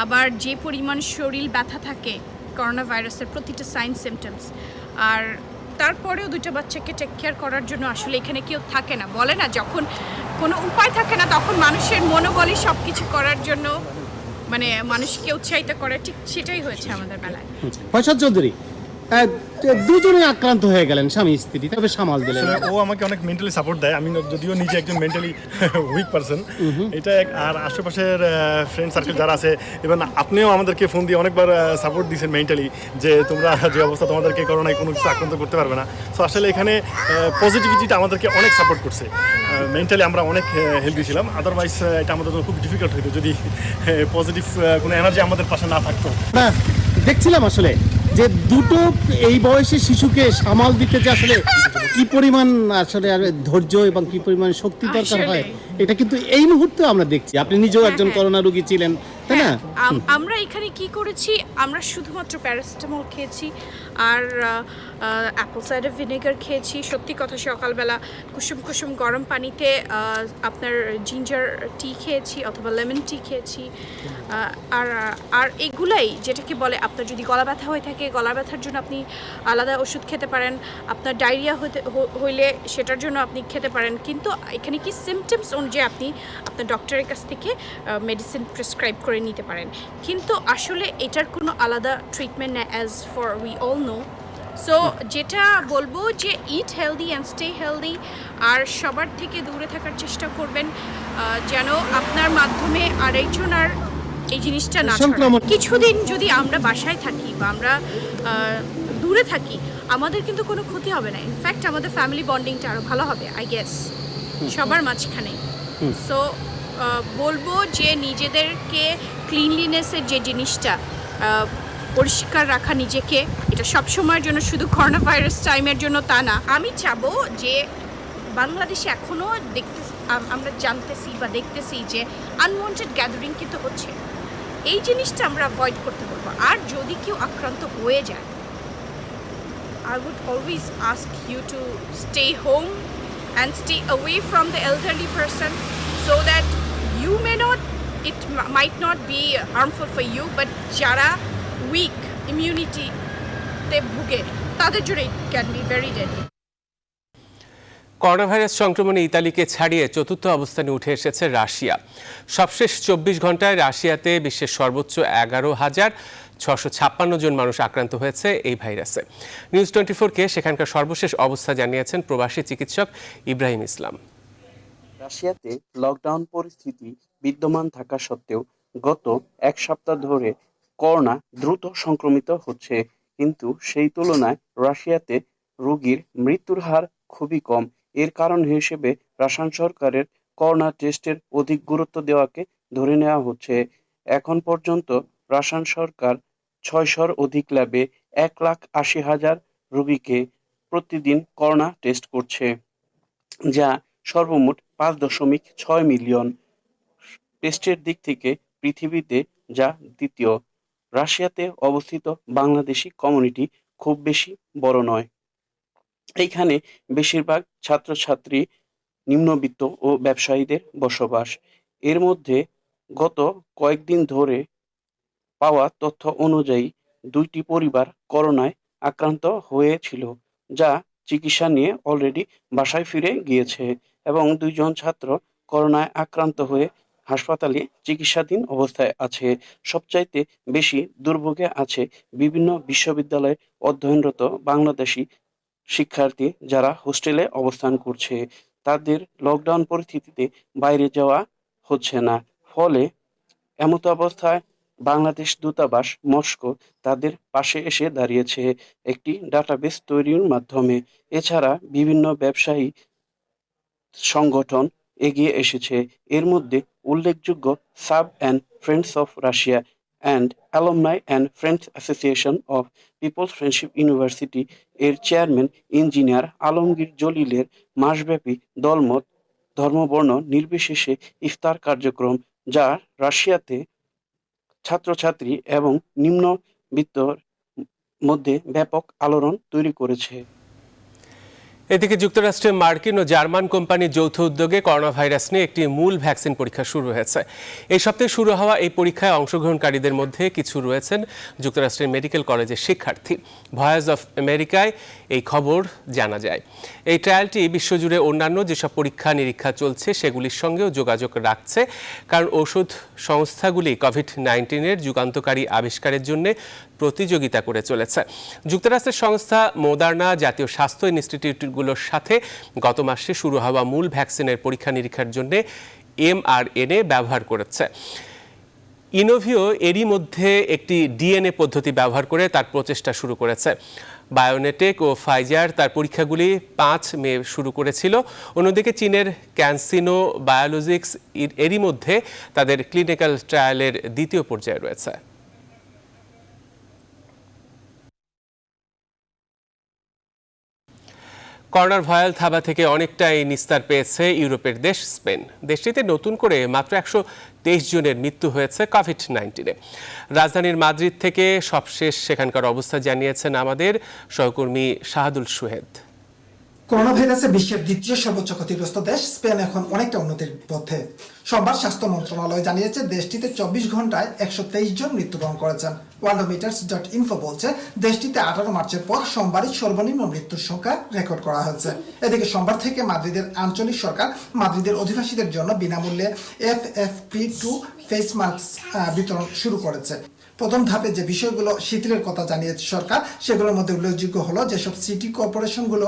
আবার যে পরিমাণ শরীর ব্যথা থাকে করোনা ভাইরাসের প্রতিটা সাইন সিমটমস, আর তারপরেও দুটো বাচ্চাকে টেক কেয়ার করার জন্য আসলে এখানে কেউ থাকে না। বলে না, যখন কোনো উপায় থাকে না তখন মানুষের মনোবলই সব কিছু করার জন্য মানে মানুষকে উৎসাহিত করে, ঠিক সেটাই হয়েছে আমাদের বেলায়। ফয়সাল চৌধুরী, দুজনে আক্রান্ত হয়ে গেলেন স্বামী স্ত্রী, তবে সামাল দিলেন। ও আমাকে অনেক মেন্টালি সাপোর্ট দেয়, আমি যদিও নিজে একজন মেন্টালি উইক পারসন, এটা আর আশেপাশের ফ্রেন্ড সার্কেল যারা আছে, এবং আপনিও আমাদেরকে ফোন দিয়ে অনেকবার সাপোর্ট দিয়েছেন মেন্টালি, যে তোমরা যে অবস্থা তোমাদেরকে করোনায় কোনো কিছু আক্রান্ত করতে পারবে না। সো আসলে এখানে পজিটিভিটিটা আমাদেরকে অনেক সাপোর্ট করছে, মেন্টালি আমরা অনেক হেলদি ছিলাম। আদারওয়াইজ এটা আমাদের জন্য খুব ডিফিকাল্ট হইতো যদি পজিটিভ কোনো এনার্জি আমাদের পাশে না থাকতো। দেখছিলাম আসলে যে দুটো এই বয়সে শিশুকে সামাল দিতে যে আসলে কি পরিমাণ আসলে ধৈর্য এবং কি পরিমাণ শক্তি দরকার হয়, এটা কিন্তু এই মুহূর্তে আমরা দেখছি। আপনি নিজেও একজন করোনা রোগী ছিলেন, তাই না? আমরা এখানে কি করেছি, আমরা শুধুমাত্র প্যারাসিটামল খেয়েছি আর অ্যাপল সাইডার ভিনেগার খেয়েছি। সত্যি কথা, সকালবেলা কুসুম কুসুম গরম পানিতে আপনার জিঞ্জার টি খেয়েছি অথবা লেমন টি খেয়েছি। আর এগুলাই যেটাকে বলে, আপনার যদি গলা ব্যথা হয়ে থাকে, গলা ব্যথার জন্য আপনি আলাদা ওষুধ খেতে পারেন, আপনার ডায়রিয়া হইলে সেটার জন্য আপনি খেতে পারেন। কিন্তু এখানে কি সিমটমস অনুযায়ী আপনি আপনার ডক্টরের কাছ থেকে মেডিসিন প্রেসক্রাইব করে নিতে পারেন, কিন্তু আসলে এটার কোনো আলাদা ট্রিটমেন্ট না, as for we all know. So যেটা বলবো যে it healthy and stay healthy, আর সবার থেকে দূরে থাকার চেষ্টা করবেন যেন আপনার মাধ্যমে আরেকজন আর এই জিনিসটা না ছড়ায়। কিছুদিন যদি আমরা বাসায় থাকি বা আমরা দূরে থাকি, আমাদের কিন্তু কোনো ক্ষতি হবে না। ইনফ্যাক্ট আমাদের ফ্যামিলি বন্ডিংটা আরও ভালো হবে, আই গেস, সবার মাঝখানে। সো বলবো যে নিজেদেরকে ক্লিনলিনেসের যে জিনিসটা, পরিষ্কার রাখা নিজেকে, এটা সব সময়ের জন্য, শুধু করোনা ভাইরাস টাইমের জন্য তা না। আমি চাবো যে বাংলাদেশে এখনও আমরা জানতেছি বা দেখতেছি যে আনওয়ান্টেড গ্যাদারিং কিন্তু হচ্ছে, এই জিনিসটা আমরা অ্যাভয়েড করতে পারবো। আর যদি কেউ আক্রান্ত হয়ে যায়, I would always ask you to stay home and stay away from the elderly person, so that you may not, it might not be harmful for you, but jara weak immunity te bhuge tader jone it can be very deadly. Corona virus সংক্রমণে ইতালিকে ছাড়িয়ে চতুর্থ অবস্থানে উঠে এসেছে Russia. সবশেষ 24 ঘন্টায় রাশিয়াতে বিশ্বের সর্বোচ্চ 11,656 জন মানুষ আক্রান্ত হয়েছে এই ভাইরাসে। নিউজ 24-কে সেখানকার সর্বশেষ অবস্থা জানিয়েছেন প্রবাসী চিকিৎসক ইব্রাহিম ইসলাম। রাশিয়াতে লকডাউন পরিস্থিতি বিদ্যমান থাকা সত্ত্বেও গত এক সপ্তাহ ধরে করোনা দ্রুত সংক্রমিত হচ্ছে, কিন্তু সেই তুলনায় রাশিয়াতে রোগীর মৃত্যুর হার খুবই কম। এর কারণ হিসেবে রাশিয়ান সরকারের করোনা টেস্টের অধিক গুরুত্ব দেওয়াকে ধরে নেওয়া হচ্ছে। এখন পর্যন্ত রাশিয়ান সরকার 600-র অধিক ল্যাবে 1,80,000 রোগীকে প্রতিদিন করোনা টেস্ট করছে, যা সর্বমোট 5.6 মিলিয়ন। টেস্টের দিক থেকে পৃথিবীতে যা দ্বিতীয়। রাশিয়াতে অবস্থিত বাংলাদেশি কমিউনিটি খুব বেশি বড় নয়। এইখানে বেশিরভাগ ছাত্রছাত্রী, নিম্নবিত্ত ও ব্যবসায়ীদের বসবাস। এর মধ্যে গত কয়েকদিন ধরে পাওয়া তথ্য অনুযায়ী 2টি পরিবার করোনায় আক্রান্ত হয়েছিল, যা চিকিৎসা নিয়ে অলরেডি বাসায় ফিরে গিয়েছে, এবং 2 জন ছাত্র করোনায় আক্রান্ত হয়ে হাসপাতালে চিকিৎসাধীন অবস্থায় আছে। সবচাইতে বেশি দুর্ভোগে আছে বিভিন্ন বিশ্ববিদ্যালয়ে অধ্যয়নরত বাংলাদেশি শিক্ষার্থী, যারা হোস্টেলে অবস্থান করছে। তাদের লকডাউন পরিস্থিতিতে বাইরে যাওয়া হচ্ছে না, ফলে এমতো অবস্থায় বাংলাদেশ দূতাবাস মস্কো তাদের পাশে এসে দাঁড়িয়েছে একটি ডাটাবেস তৈরির মাধ্যমে। এছাড়া বিভিন্ন ব্যবসায়ী সংগঠন এগিয়ে এসেছে। এর মধ্যে উল্লেখযোগ্য সাব and friends of Russia and alumni and friends association of peoples friendship university এর চেয়ারম্যান ইঞ্জিনিয়ার আলমগীর জলিলের মাসব্যাপী দলমত ধর্মবর্ণ নির্বিশেষে ইফতার কার্যক্রম, যা রাশিয়াতে ছাত্রছাত্রী এবং নিম্নবিত্তর মধ্যে ব্যাপক আলোড়ন তৈরি করেছে। এদিকে যুক্তরাষ্ট্রে মার্কিন ও জার্মান কোম্পানির যৌথ উদ্যোগে করোনা ভাইরাস নিয়ে একটি মূল ভ্যাকসিন পরীক্ষা শুরু হয়েছে। এই সপ্তাহে শুরু হওয়া এই পরীক্ষায় অংশগ্রহণকারীদের মধ্যে কিছু রয়েছেন যুক্তরাষ্ট্রের মেডিকেল কলেজের শিক্ষার্থী। ভয়েস অফ আমেরিকায় এই খবর জানা যায়। এই ট্রায়ালটি বিশ্বজুড়ে অন্যান্য যেসব পরীক্ষা নিরীক্ষা চলছে সেগুলির সঙ্গেও যোগাযোগ রাখছে, কারণ ওষুধ সংস্থাগুলি কোভিড-19-এর যুগান্তকারী আবিষ্কারের জন্য প্রতিযোগিতা করে চলেছে। যুক্তরাষ্ট্রের সংস্থা মোদার্না জাতীয় স্বাস্থ্য ইনস্টিটিউটগুলোর সাথে গত মাসে শুরু হওয়া মূল ভ্যাকসিনের পরীক্ষা নিরীক্ষার জন্য mRNA ব্যবহার করেছে। ইনোভিও এরই মধ্যে একটি ডিএনএ পদ্ধতি ব্যবহার করে তার প্রচেষ্টা শুরু করেছে। বায়োনেটেক ও ফাইজার তার পরীক্ষাগুলি 5 মে শুরু করেছিল। অন্যদিকে চীনের ক্যানসিনো বায়োলজিক্স এরই মধ্যে তাদের ক্লিনিক্যাল ট্রায়ালের দ্বিতীয় পর্যায়ে রয়েছে। করোনার ভয়াল থাবা থেকে অনেকটাই নিস্তার পেয়েছে ইউরোপের দেশ স্পেন। দেশটিতে নতুন করে মাত্র 123 জনের মৃত্যু হয়েছে কোভিড-19-এ। রাজধানীর মাদ্রিদ থেকে সবশেষ সেখানকার অবস্থা জানিয়েছেন আমাদের সহকর্মী শাহাদুল সুহেদ। করোনা ভাইরাসে বিশ্বের দ্বিতীয় সর্বোচ্চ ক্ষতিগ্রস্ত দেশ স্পেন এখন অনেকটা উন্নতির পথে। সোমবার স্বাস্থ্য মন্ত্রণালয় জানিয়েছে দেশটিতে 24 ঘন্টায় 123 জন মৃত্যুবরণ করেছেন। worldometers.info বলছে দেশটিতে 18 মার্চের পর সোমবারই সর্বনিম্ন মৃত্যুর সংখ্যা রেকর্ড করা হয়েছে। এদিকে সোমবার থেকে মাদ্রিদের আঞ্চলিক সরকার মাদ্রিদের অধিবাসীদের জন্য বিনামূল্যে FFP2 ফেস মাস্ক বিতরণ শুরু করেছে। প্রথম ধাপে যে বিষয়গুলো শিথিলের কথা জানিয়েছে সরকার, সেগুলোর মধ্যে উল্লেখযোগ্য হলো যেসব সিটি কর্পোরেশনগুলো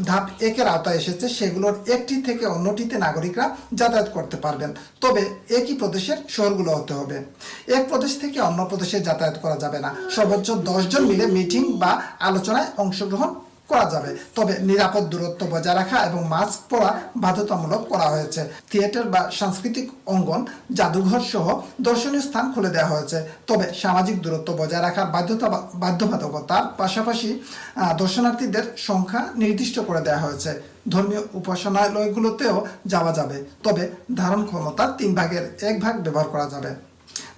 ধাপ 1-এর আওতায় এসেছে সেগুলোর একটি থেকে অন্যটিতে নাগরিকরা যাতায়াত করতে পারবেন, তবে একই প্রদেশের শহরগুলো হতে হবে। এক প্রদেশ থেকে অন্য প্রদেশে যাতায়াত করা যাবে না। সর্বোচ্চ 10 জন মিলে মিটিং বা আলোচনায় অংশগ্রহণ করা যাবে, তবে নিরাপদ দূরত্ব বজায় রাখা এবং মাস্ক পরা বাধ্যতামূলক করা হয়েছে। থিয়েটার বা সাংস্কৃতিক অঙ্গন, জাদুঘর সহ দর্শনীয় স্থান খুলে দেওয়া হয়েছে, তবে সামাজিক দূরত্ব বজায় রাখার বাধ্যবাধকতার পাশাপাশি দর্শনার্থীদের সংখ্যা নির্দিষ্ট করে দেওয়া হয়েছে। ধর্মীয় উপাসনালয়গুলোতেও যাওয়া যাবে, তবে ধারণ ক্ষমতার 1/3 ব্যবহার করা যাবে।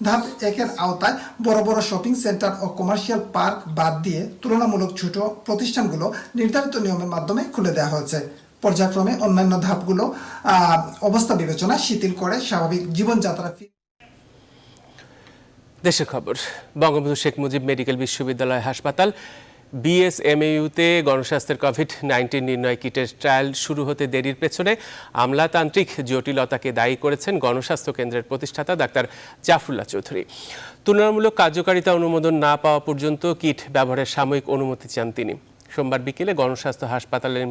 ধাপ 1-এর আওতায় বড় বড় শপিং সেন্টার ও কমার্শিয়াল পার্ক বাদ দিয়ে তুলনামূলক ছোট প্রতিষ্ঠানগুলো নির্ধারিত নিয়মের মাধ্যমে খুলে দেওয়া হয়েছে। পর্যায়ক্রমে অন্যান্য ধাপগুলো অবস্থা বিবেচনা শিথিল করে স্বাভাবিক জীবনযাত্রা। দেশের খবর। বঙ্গবন্ধু শেখ মুজিব মেডিকেল বিশ্ববিদ্যালয় হাসপাতাল বিএসএমইউতে গণস্বাস্থ্যের কোভিড-19 নির্ণয় কিটের ট্রায়াল শুরু হতে দেরির পেছনে আমলাতান্ত্রিক জটিলতাকে দায়ী করেছেন গণস্বাস্থ্য কেন্দ্রের প্রতিষ্ঠাতা ডাক্তার জাফরুল্লাহ চৌধুরী। তুলনামূলক কার্যকারিতা অনুমোদন না পাওয়া পর্যন্ত কিট ব্যবহারের সাময়িক অনুমতি চান তিনি। সোমবার বিকেলে গণস্বাস্থ্য হাসপাতালের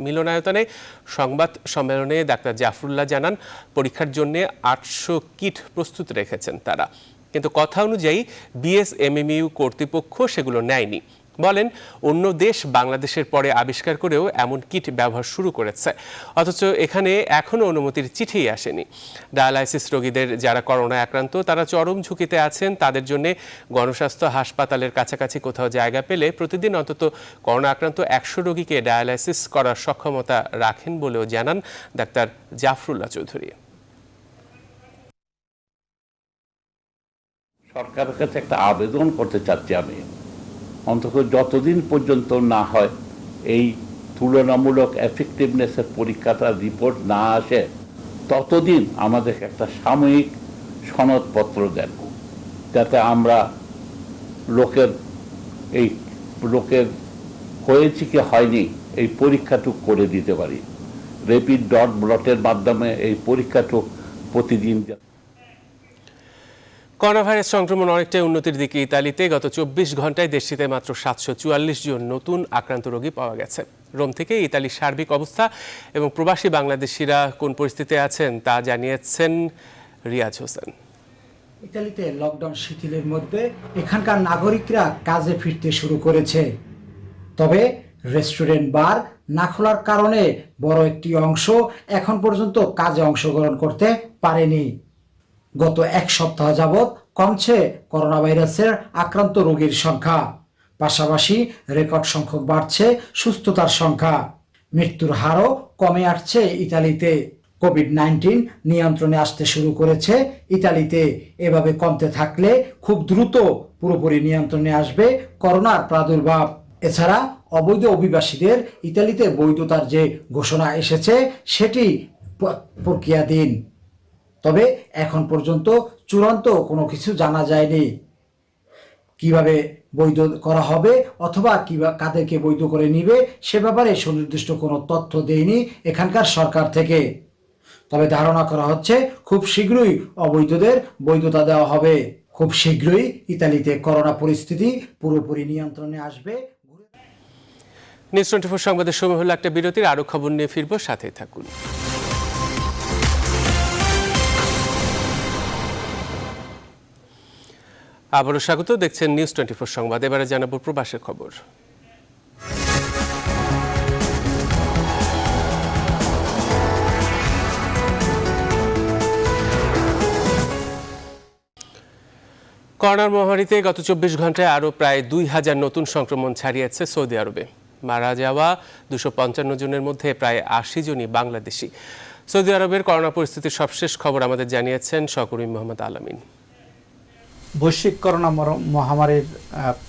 মিলনায়তনে সংবাদ সম্মেলনে ডাক্তার জাফরুল্লাহ জানান, পরীক্ষার জন্য 800 কিট প্রস্তুত রেখেছেন তারা, কিন্তু কথা অনুযায়ী বিএসএমইউ কর্তৃপক্ষ সেগুলো নেয়নি। বলেন, অন্য দেশ বাংলাদেশের পরে আবিষ্কার করেও এমন কিট ব্যবহার শুরু করেছে, অথচ এখানে এখনও অনুমতির চিঠি আসেনি। ডায়ালাইসিস রোগীদের যারা করোনায় আক্রান্ত তারা চরম ঝুঁকিতে আছেন, তাদের জন্য গণস্বাস্থ্য হাসপাতালের কাছাকাছি কোথাও জায়গা পেলে প্রতিদিন অন্তত করোনা আক্রান্ত 100 রোগীকে ডায়ালাইসিস করার সক্ষমতা রাখেন বলেও জানান ডাক্তার জাফরুল্লাহ চৌধুরী। সরকারের কাছে একটা আবেদন করতে চাচ্ছি আমি, অন্তত যতদিন পর্যন্ত না হয় এই তুলনামূলক এফেক্টিভনেসের পরীক্ষাটার রিপোর্ট না আসে ততদিন আমাদের একটা সাময়িক সনদপত্র দেন, যাতে আমরা লোকের হয়েছে কি হয়নি এই পরীক্ষাটুক করে দিতে পারি। র্যাপিড ডট ব্লটের মাধ্যমে এই পরীক্ষাটুক প্রতিদিন। করোনা ভাইরাস সংক্রমণ অনেকটাই উন্নতির দিকে ইতালিতে। গত 24 ঘন্টায় দেশটিতে মাত্র 744 জন নতুন আক্রান্ত রোগী পাওয়া গেছে। রোম থেকে ইতালির সার্বিক অবস্থা এবং প্রবাসী বাংলাদেশিরা কোন পরিস্থিতিতে আছেন তা জানিয়েছেন রিয়াজ হোসেন। ইতালিতে লকডাউন শিথিলের মধ্যে এখানকার নাগরিকরা কাজে ফিরতে শুরু করেছে, তবে রেস্টুরেন্ট বার না খোলার কারণে বড় একটি অংশ এখন পর্যন্ত কাজে অংশগ্রহণ করতে পারেনি। গত 1 সপ্তাহ যাবৎ কমছে করোনা ভাইরাসের আক্রান্ত রোগীর সংখ্যা, পাশাপাশি রেকর্ড সংখ্যক বাড়ছে সুস্থতার সংখ্যা। মৃত্যুর হারও কমে আসছে ইতালিতে। কোভিড-19 নিয়ন্ত্রণে আসতে শুরু করেছে ইতালিতে। এভাবে কমতে থাকলে খুব দ্রুত পুরোপুরি নিয়ন্ত্রণে আসবে করোনার প্রাদুর্ভাব। এছাড়া অবৈধ অভিবাসীদের ইতালিতে বৈধতার যে ঘোষণা এসেছে সেটি প্রক্রিয়াধীন। তবে এখন পর্যন্ত চূড়ান্ত কোনো কিছু জানা যায়নি। কিভাবে বৈধ করা হবে অথবা কাদেরকে বৈধ করে নিবে সে ব্যাপারে সুনির্দিষ্ট কোনো তথ্য দেয়নি এখানকার সরকার থেকে। তবে ধারণা করা হচ্ছে খুব শীঘ্রই অবৈধদের বৈধতা দেওয়া হবে। খুব শীঘ্রই ইতালিতে করোনা পরিস্থিতি পুরোপুরি নিয়ন্ত্রণে আসবে। নিউজ 24 সংবাদের সময় হলো একটা বিরতির, আরো খবর নিয়ে ফিরবো, সাথেই থাকুন। আবারও স্বাগত, দেখছেন নিউজ 24 সংবাদ। এবারে জানাবো প্রবাসের খবর। করোনার মহামারীতে গত 24 ঘন্টায় আরও প্রায় 2000 নতুন সংক্রমণ ছাড়িয়েছে সৌদি আরবে। মারা যাওয়া 255 জনের মধ্যে প্রায় 80 জনই বাংলাদেশি। সৌদি আরবের করোনা পরিস্থিতির সবশেষ খবর আমাদের জানিয়েছেন সহকর্মী মোহাম্মদ আলামিন। বৈশ্বিক করোনা মহামারীর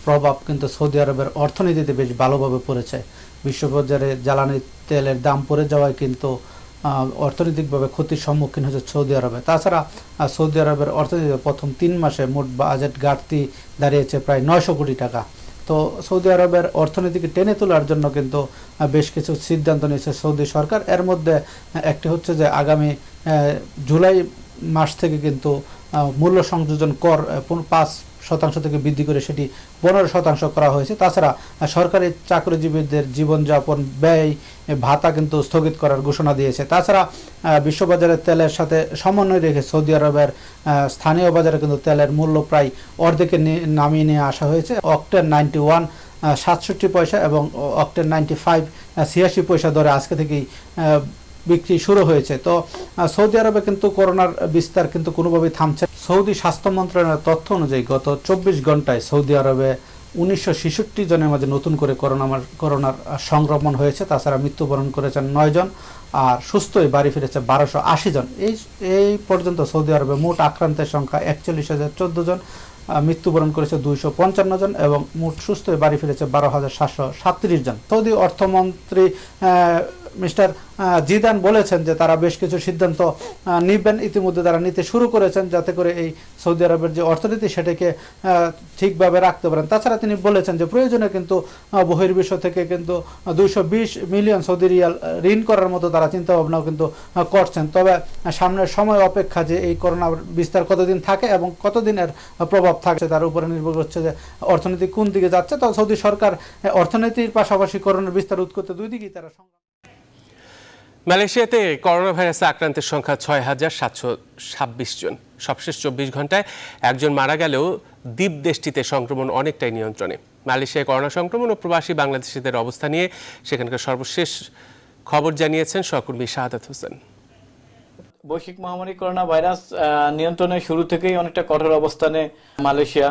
প্রভাব কিন্তু সৌদি আরবের অর্থনীতিতে বেশ ভালোভাবে পড়েছে। বিশ্ববাজারে জ্বালানি তেলের দাম পড়ে যাওয়ায় কিন্তু অর্থনৈতিকভাবে ক্ষতির সম্মুখীন হয়েছে সৌদি আরবে। তাছাড়া সৌদি আরবের অর্থনীতিতে প্রথম 3 মাসে মোট বাজেট ঘাটতি দাঁড়িয়েছে প্রায় 900 কোটি টাকা। তো সৌদি আরবের অর্থনীতিকে টেনে তোলার জন্য কিন্তু বেশ কিছু সিদ্ধান্ত নিয়েছে সৌদি সরকার। এর মধ্যে একটি হচ্ছে যে আগামী জুলাই মাস থেকে কিন্তু মূল্য সংযোজন কর 5% থেকে বৃদ্ধি করে সেটি 15% করা হয়েছে। তাছাড়া সরকারি চাকরিজীবীদের জীবনযাপন ব্যয় ভাতা কিন্তু স্থগিত করার ঘোষণা দিয়েছে। তাছাড়া বিশ্ববাজারের তেলের সাথে সমন্বয় রেখে সৌদি আরবের স্থানীয় বাজারে কিন্তু তেলের মূল্য প্রায় অর্ধেকে নামিয়ে নিয়ে আসা হয়েছে। অক্টেন 91 67 পয়সা এবং অক্টেন 95 86 পয়সা দরে আজকে থেকেই বিক্রি শুরু হয়েছে। তো সৌদি আরবে কিন্তু করোনার বিস্তার কিন্তু কোনোভাবেই থামছে। সৌদি স্বাস্থ্য মন্ত্রণালয়ের তথ্য অনুযায়ী গত 24 ঘন্টায় সৌদি আরবে 1966 জনের মাঝে নতুন করে করোনার সংক্রমণ হয়েছে। তাছাড়া মৃত্যুবরণ করেছেন 9 জন আর সুস্থই বাড়ি ফিরেছে 1280 জন। এই পর্যন্ত সৌদি আরবে মোট আক্রান্তের সংখ্যা 41,014 জন, মৃত্যুবরণ করেছে 255 জন এবং মোট সুস্থ বাড়ি ফিরেছে 12,737 জন। সৌদি অর্থমন্ত্রী মিস্টার জিদান বলেছেন যে তারা বেশ কিছু সিদ্ধান্ত নেবেন, ইতিমধ্যে তারা নিতে শুরু করেছেন যাতে করে এই সৌদি আরবের যে অর্থনীতি সেটাকে ঠিকভাবে রাখতে পারেন। তাছাড়া তিনি বলেছেন যে প্রয়োজনে কিন্তু বহির্বিশ্ব থেকে কিন্তু 220 মিলিয়ন সৌদি রিয়াল ঋণ করার মতো তারা চিন্তা ভাবনাও কিন্তু করছেন। তবে সামনের সময় অপেক্ষা যে এই করোনা বিস্তার কতদিন থাকে এবং কতদিনের প্রভাব থাকছে তার উপরে নির্ভর করছে যে অর্থনীতি কোন দিকে যাচ্ছে। তো সৌদি সরকার অর্থনীতির পাশাপাশি করোনার বিস্তার রোধ করতে দুই দিকেই তারা মালয়েশিয়াতে করোনা ভাইরাসে আক্রান্তের সংখ্যা 6,726 জন। সবশেষ 24 ঘন্টায় একজন মারা গেলেও দ্বীপ দেশটিতে সংক্রমণ অনেকটাই নিয়ন্ত্রণে। মালয়েশিয়ায় করোনা সংক্রমণ ও প্রবাসী বাংলাদেশিদের অবস্থা নিয়ে সেখানকার সর্বশেষ খবর জানিয়েছেন সহকর্মী শাহাদাত হোসেন। বৈশ্বিক মহামারী করোনা ভাইরাস নিয়ন্ত্রণের শুরু থেকেই অনেকটা কঠোর অবস্থানে মালয়েশিয়া।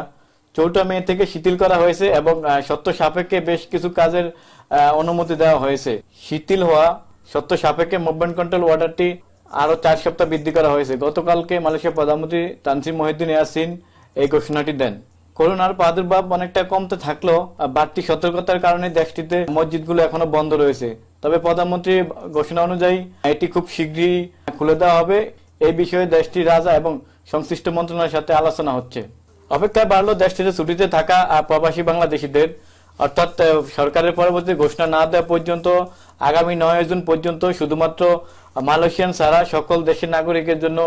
4 মে থেকে শিথিল করা হয়েছে এবং শর্ত সাপেক্ষে বেশ কিছু কাজের অনুমতি দেওয়া হয়েছে। শিথিল হওয়া শর্ত সাপেক্ষে মুভমেন্ট কন্ট্রোল অর্ডারটি আরো 4 সপ্তাহ বৃদ্ধি করা হয়েছে। গতকালকে মালয়েশিয়ার প্রধানমন্ত্রী তান শ্রী মহিউদ্দিন ইয়াসিন এই ঘোষণাটি দেন। করোনার প্রাদুর্ভাব অনেকটা কমতে থাকলেও বাড়তি সতর্কতার কারণে দেশটিতে মসজিদগুলো এখনো বন্ধ রয়েছে। তবে প্রধানমন্ত্রীর ঘোষণা অনুযায়ী এটি খুব শীঘ্রই খুলে দেওয়া হবে। এই বিষয়ে দেশটির রাজা এবং সংশ্লিষ্ট মন্ত্রণালয়ের সাথে আলোচনা হচ্ছে। অপেক্ষায় বাড়লো দেশটিতে ছুটিতে থাকা প্রবাসী বাংলাদেশিদের, অর্থাৎ সরকারের পরবর্তী ঘোষণা না দেওয়া পর্যন্ত আগামী 9 জুন পর্যন্ত শুধুমাত্র মালয়েশিয়ান ছাড়া সকল দেশের নাগরিকের জন্য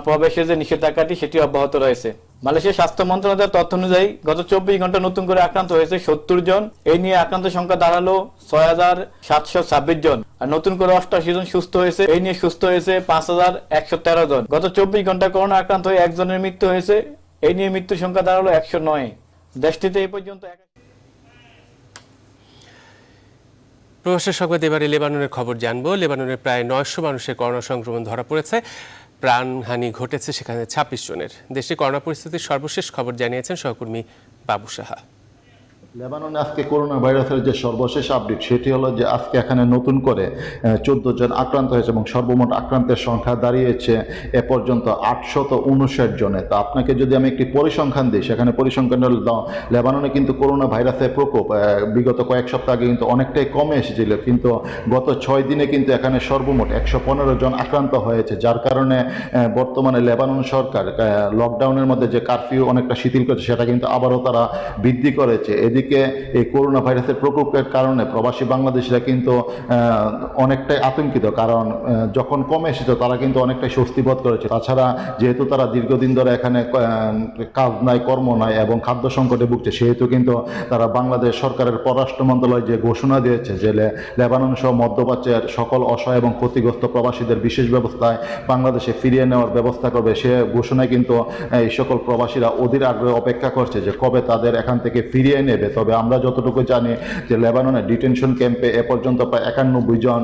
প্রবেশের যে নিষেধাজ্ঞাটি সেটি অব্যাহত রয়েছে। মালয়েশিয়ার স্বাস্থ্য মন্ত্রণালয়ের তথ্য অনুযায়ী গত 24 ঘন্টা নতুন করে আক্রান্ত হয়েছে 70 জন। এই নিয়ে আক্রান্ত সংখ্যা দাঁড়ালো 6,726 জন। আর নতুন করে 88 জন সুস্থ হয়েছে। এই নিয়ে সুস্থ হয়েছে 5,113 জন। গত 24 ঘন্টা করোনা আক্রান্ত হয়ে 1 জনের মৃত্যু হয়েছে। এই নিয়ে মৃত্যুর সংখ্যা দাঁড়ালো 109। দেশটিতে এই পর্যন্ত প্রবাসের সংবাদ। এবারে লেবাননের খবর জানবো। লেবাননের প্রায় 900 মানুষের করোনা সংক্রমণ ধরা পড়েছে, প্রাণহানি ঘটেছে সেখানে 26 জনের। দেশে করোনা পরিস্থিতির সর্বশেষ খবর জানিয়েছেন সহকর্মী বাবু সাহা। লেবাননে আজকে করোনা ভাইরাসের যে সর্বশেষ আপডেট সেটি হলো যে আজকে এখানে নতুন করে 14 জন আক্রান্ত হয়েছে এবং সর্বমোট আক্রান্তের সংখ্যা দাঁড়িয়েছে এ পর্যন্ত 859 জনে। তো আপনাকে যদি আমি একটি পরিসংখ্যান দিই, সেখানে পরিসংখ্যান হলো লেবাননে কিন্তু করোনা ভাইরাসের প্রকোপ বিগত কয়েক সপ্তাহ আগে কিন্তু অনেকটাই কমে এসেছিল, কিন্তু গত 6 দিনে কিন্তু এখানে সর্বমোট 115 জন আক্রান্ত হয়েছে, যার কারণে বর্তমানে লেবানন সরকার লকডাউনের মধ্যে যে কারফিউ অনেকটা শিথিল করেছে সেটা কিন্তু আবারও তারা বৃদ্ধি করেছে। এদিকে এই করোনা ভাইরাসের প্রকোপের কারণে প্রবাসী বাংলাদেশিরা কিন্তু অনেকটাই আতঙ্কিত, কারণ যখন কমে এসেছে তারা কিন্তু অনেকটাই স্বস্তি বোধ করেছে। তাছাড়া যেহেতু তারা দীর্ঘদিন ধরে এখানে কাজ নাই, কর্ম নাই এবং খাদ্য সংকটে ভুগছে, সেহেতু কিন্তু তারা বাংলাদেশ সরকারের পররাষ্ট্র মন্ত্রণালয় যে ঘোষণা দিয়েছে যে লেবানন সহ মধ্যপ্রাচ্যের সকল অসহায় এবং ক্ষতিগ্রস্ত প্রবাসীদের বিশেষ ব্যবস্থায় বাংলাদেশে ফিরিয়ে নেওয়ার ব্যবস্থা করবে, সে ঘোষণায় কিন্তু এই সকল প্রবাসীরা অধীর আগ্রহে অপেক্ষা করছে যে কবে তাদের এখান থেকে ফিরিয়ে নেবে। তবে আমরা যতটুকু জানি যে লেবাননের ডিটেনশন ক্যাম্পে এ পর্যন্ত প্রায় 91 জন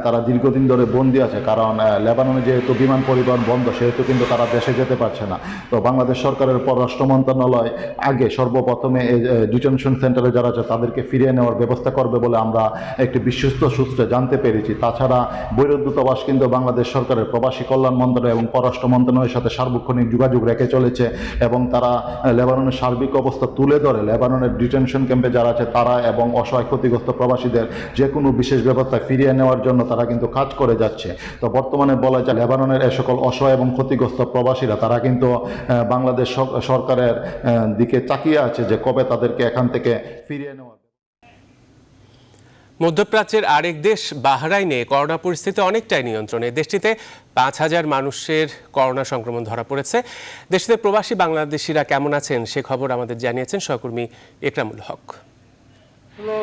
তারা দীর্ঘদিন ধরে বন্দী আছে, কারণ লেবাননে যেহেতু বিমান পরিবহন বন্ধ সেহেতু কিন্তু তারা দেশে যেতে পারছে না। তো বাংলাদেশ সরকারের পররাষ্ট্র মন্ত্রণালয় আগে সর্বপ্রথমে এই ডিটেনশন সেন্টারে যারা আছে তাদেরকে ফিরিয়ে নেওয়ার ব্যবস্থা করবে বলে আমরা একটি বিশ্বস্ত সূত্রে জানতে পেরেছি। তাছাড়া বৈরুত দূতাবাস কিন্তু বাংলাদেশ সরকারের প্রবাসী কল্যাণ মন্ত্রণালয় এবং পররাষ্ট্র মন্ত্রণালয়ের সাথে সার্বক্ষণিক যোগাযোগ রেখে চলেছে এবং তারা লেবাননের সার্বিক অবস্থা তুলে ধরে লেবাননের ডিটেনশন ক্যাম্পে যারা আছে তারা এবং অসহায় ক্ষতিগ্রস্ত প্রবাসীদের যে কোনো বিশেষ ব্যবস্থায় ফিরিয়ে নেওয়ার জন্য তারা কিন্তু কাজ করে যাচ্ছে। তো বর্তমানে বলা যায় লেবাননের এ সকল অসহায় এবং ক্ষতিগ্রস্ত প্রবাসীরা তারা কিন্তু বাংলাদেশ সরকারের দিকে তাকিয়ে আছে যে কবে তাদেরকে এখান থেকে ফিরিয়ে নেওয়া। মধ্যপ্রাচ্যের আরেক দেশ বাহরাইনে করোনা পরিস্থিতি অনেকটাই নিয়ন্ত্রণে। দেশটিতে 5,000 মানুষের করোনা সংক্রমণ ধরা পড়েছে। দেশটিতে প্রবাসী বাংলাদেশিরা কেমন আছেন সে খবর আমাদের জানিয়েছেন সহকর্মী একরামুল হক।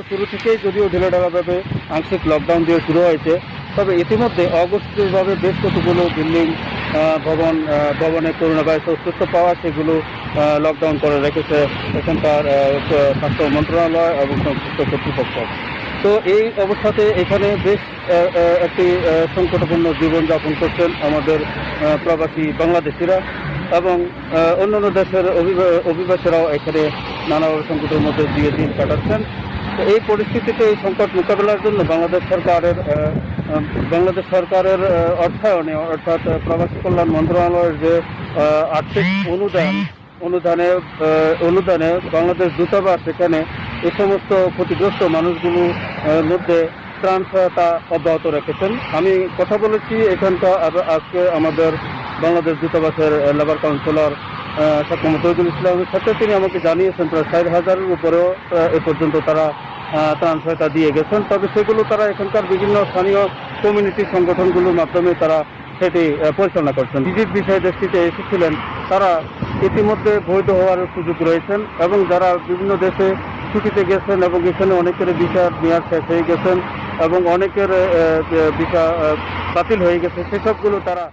শুরু থেকেই যদিও ঢিলেঢালাভাবে আংশিক লকডাউন দিয়ে শুরু হয়েছে, তবে ইতিমধ্যে অগোছলভাবে বেশ কতগুলো বিল্ডিং ভবনে করোনা ভাইরাস অস্তিত্ব পাওয়া সেগুলো লকডাউন করে রেখেছে এখানকার স্বাস্থ্য মন্ত্রণালয় এবং সংশ্লিষ্ট কর্তৃপক্ষ। তো এই অবস্থাতে এখানে বেশ একটি সংকটপূর্ণ জীবনযাপন করছেন আমাদের প্রবাসী বাংলাদেশিরা এবং অন্যান্য দেশের অভিবাসীরাও এখানে নানাভাবে সংকটের মধ্যে দিয়ে দিন কাটাচ্ছেন। তো এই পরিস্থিতিতে এই সংকট মোকাবেলার জন্য বাংলাদেশ সরকারের অর্থায়নে অর্থাৎ প্রবাসী কল্যাণ মন্ত্রণালয়ের যে আর্থিক অনুদানে বাংলাদেশ দূতাবাস এখানে এই সমস্ত ক্ষতিগ্রস্ত মানুষগুলোর মধ্যে ত্রাণ সহায়তা অব্যাহত রেখেছেন। আমি কথা বলেছি এখানকার আজকে আমাদের বাংলাদেশ দূতাবাসের লেবার কাউন্সিলর শেখ মোহাম্মদ তৌহিদুল ইসলামের সাথে। তিনি আমাকে জানিয়েছেন প্রায় 60,000-এর উপরেও এ পর্যন্ত তারা ত্রাণ সহায়তা দিয়ে গেছেন। তবে সেগুলো তারা এখানকার বিভিন্ন স্থানীয় কমিউনিটি সংগঠনগুলোর মাধ্যমে তারা সেটি পরিচালনা করছেন। ভিজিট বিষয়ে দেশটিতে এসেছিলেন তারা ইতিমধ্যে বৈধ হওয়ার সুযোগ রয়েছেন এবং যারা বিভিন্ন দেশে ছুটিতে গেছেন এবং এখানে অনেকের ভিসা মেয়াদ শেষ হয়ে গেছেন এবং অনেকের ভিসা বাতিল হয়ে গেছে, সেসবগুলো তারা।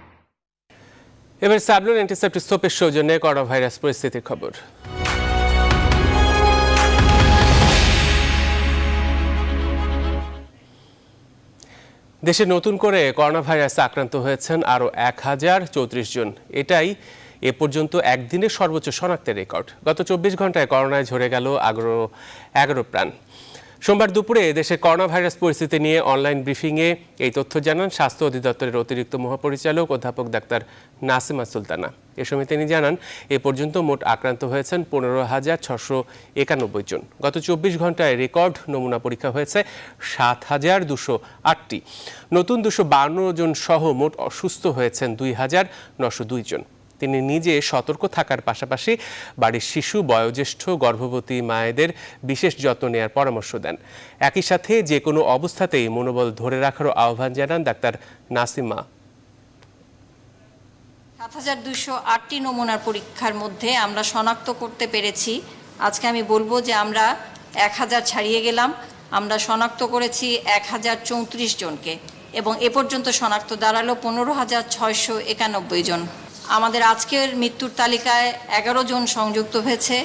এবার স্যাবলন অ্যান্টিসেপ্টিক সোপের সৌজন্যে করোনা ভাইরাস পরিস্থিতির খবর। দেশে নতুন করে করোনা ভাইরাসে আক্রান্ত হয়েছেন আরও 1034 জন। এটাই এ পর্যন্ত একদিনের সর্বোচ্চ শনাক্তের রেকর্ড। গত 24 ঘন্টায় করোনায় ঝরে গেল 11 প্রাণ। সোমবার দুপুরে দেশে করোনা ভাইরাস পরিস্থিতি নিয়ে অনলাইন ব্রিফিংয়ে এই তথ্য জানান স্বাস্থ্য অধিদপ্তরের অতিরিক্ত মহাপরিচালক অধ্যাপক ডাক্তার নাসিমা সুলতানা। এ সময় তিনি জানান এ পর্যন্ত মোট আক্রান্ত হয়েছেন 15,691 জন। গত 24 ঘন্টায় রেকর্ড নমুনা পরীক্ষা হয়েছে 7,208টি। নতুন 252 জন সহ মোট অসুস্থ হয়েছেন 2,902 জন। তিনি নিজে সতর্ক থাকার পাশাপাশি বাড়ির শিশু, বয়োজ্যেষ্ঠ, গর্ভবতী মায়েদের বিশেষ যত্ন নেওয়ার পরামর্শ দেন। একই সাথে যে কোনো অবস্থাতেই মনোবল ধরে রাখারও আহ্বান জানান ডাক্তার নাসিমা। 7,208টি নমুনার পরীক্ষার মধ্যে আমরা শনাক্ত করতে পেরেছি, আজকে আমি বলবো যে আমরা 1,000 ছাড়িয়ে গেলাম। আমরা শনাক্ত করেছি 1,034 জনকে এবং এ পর্যন্ত শনাক্ত দাঁড়ালো 15,691 জন। আমাদের আজকের মৃত্যুর তালিকায় 11 জন সংযুক্ত হয়েছে।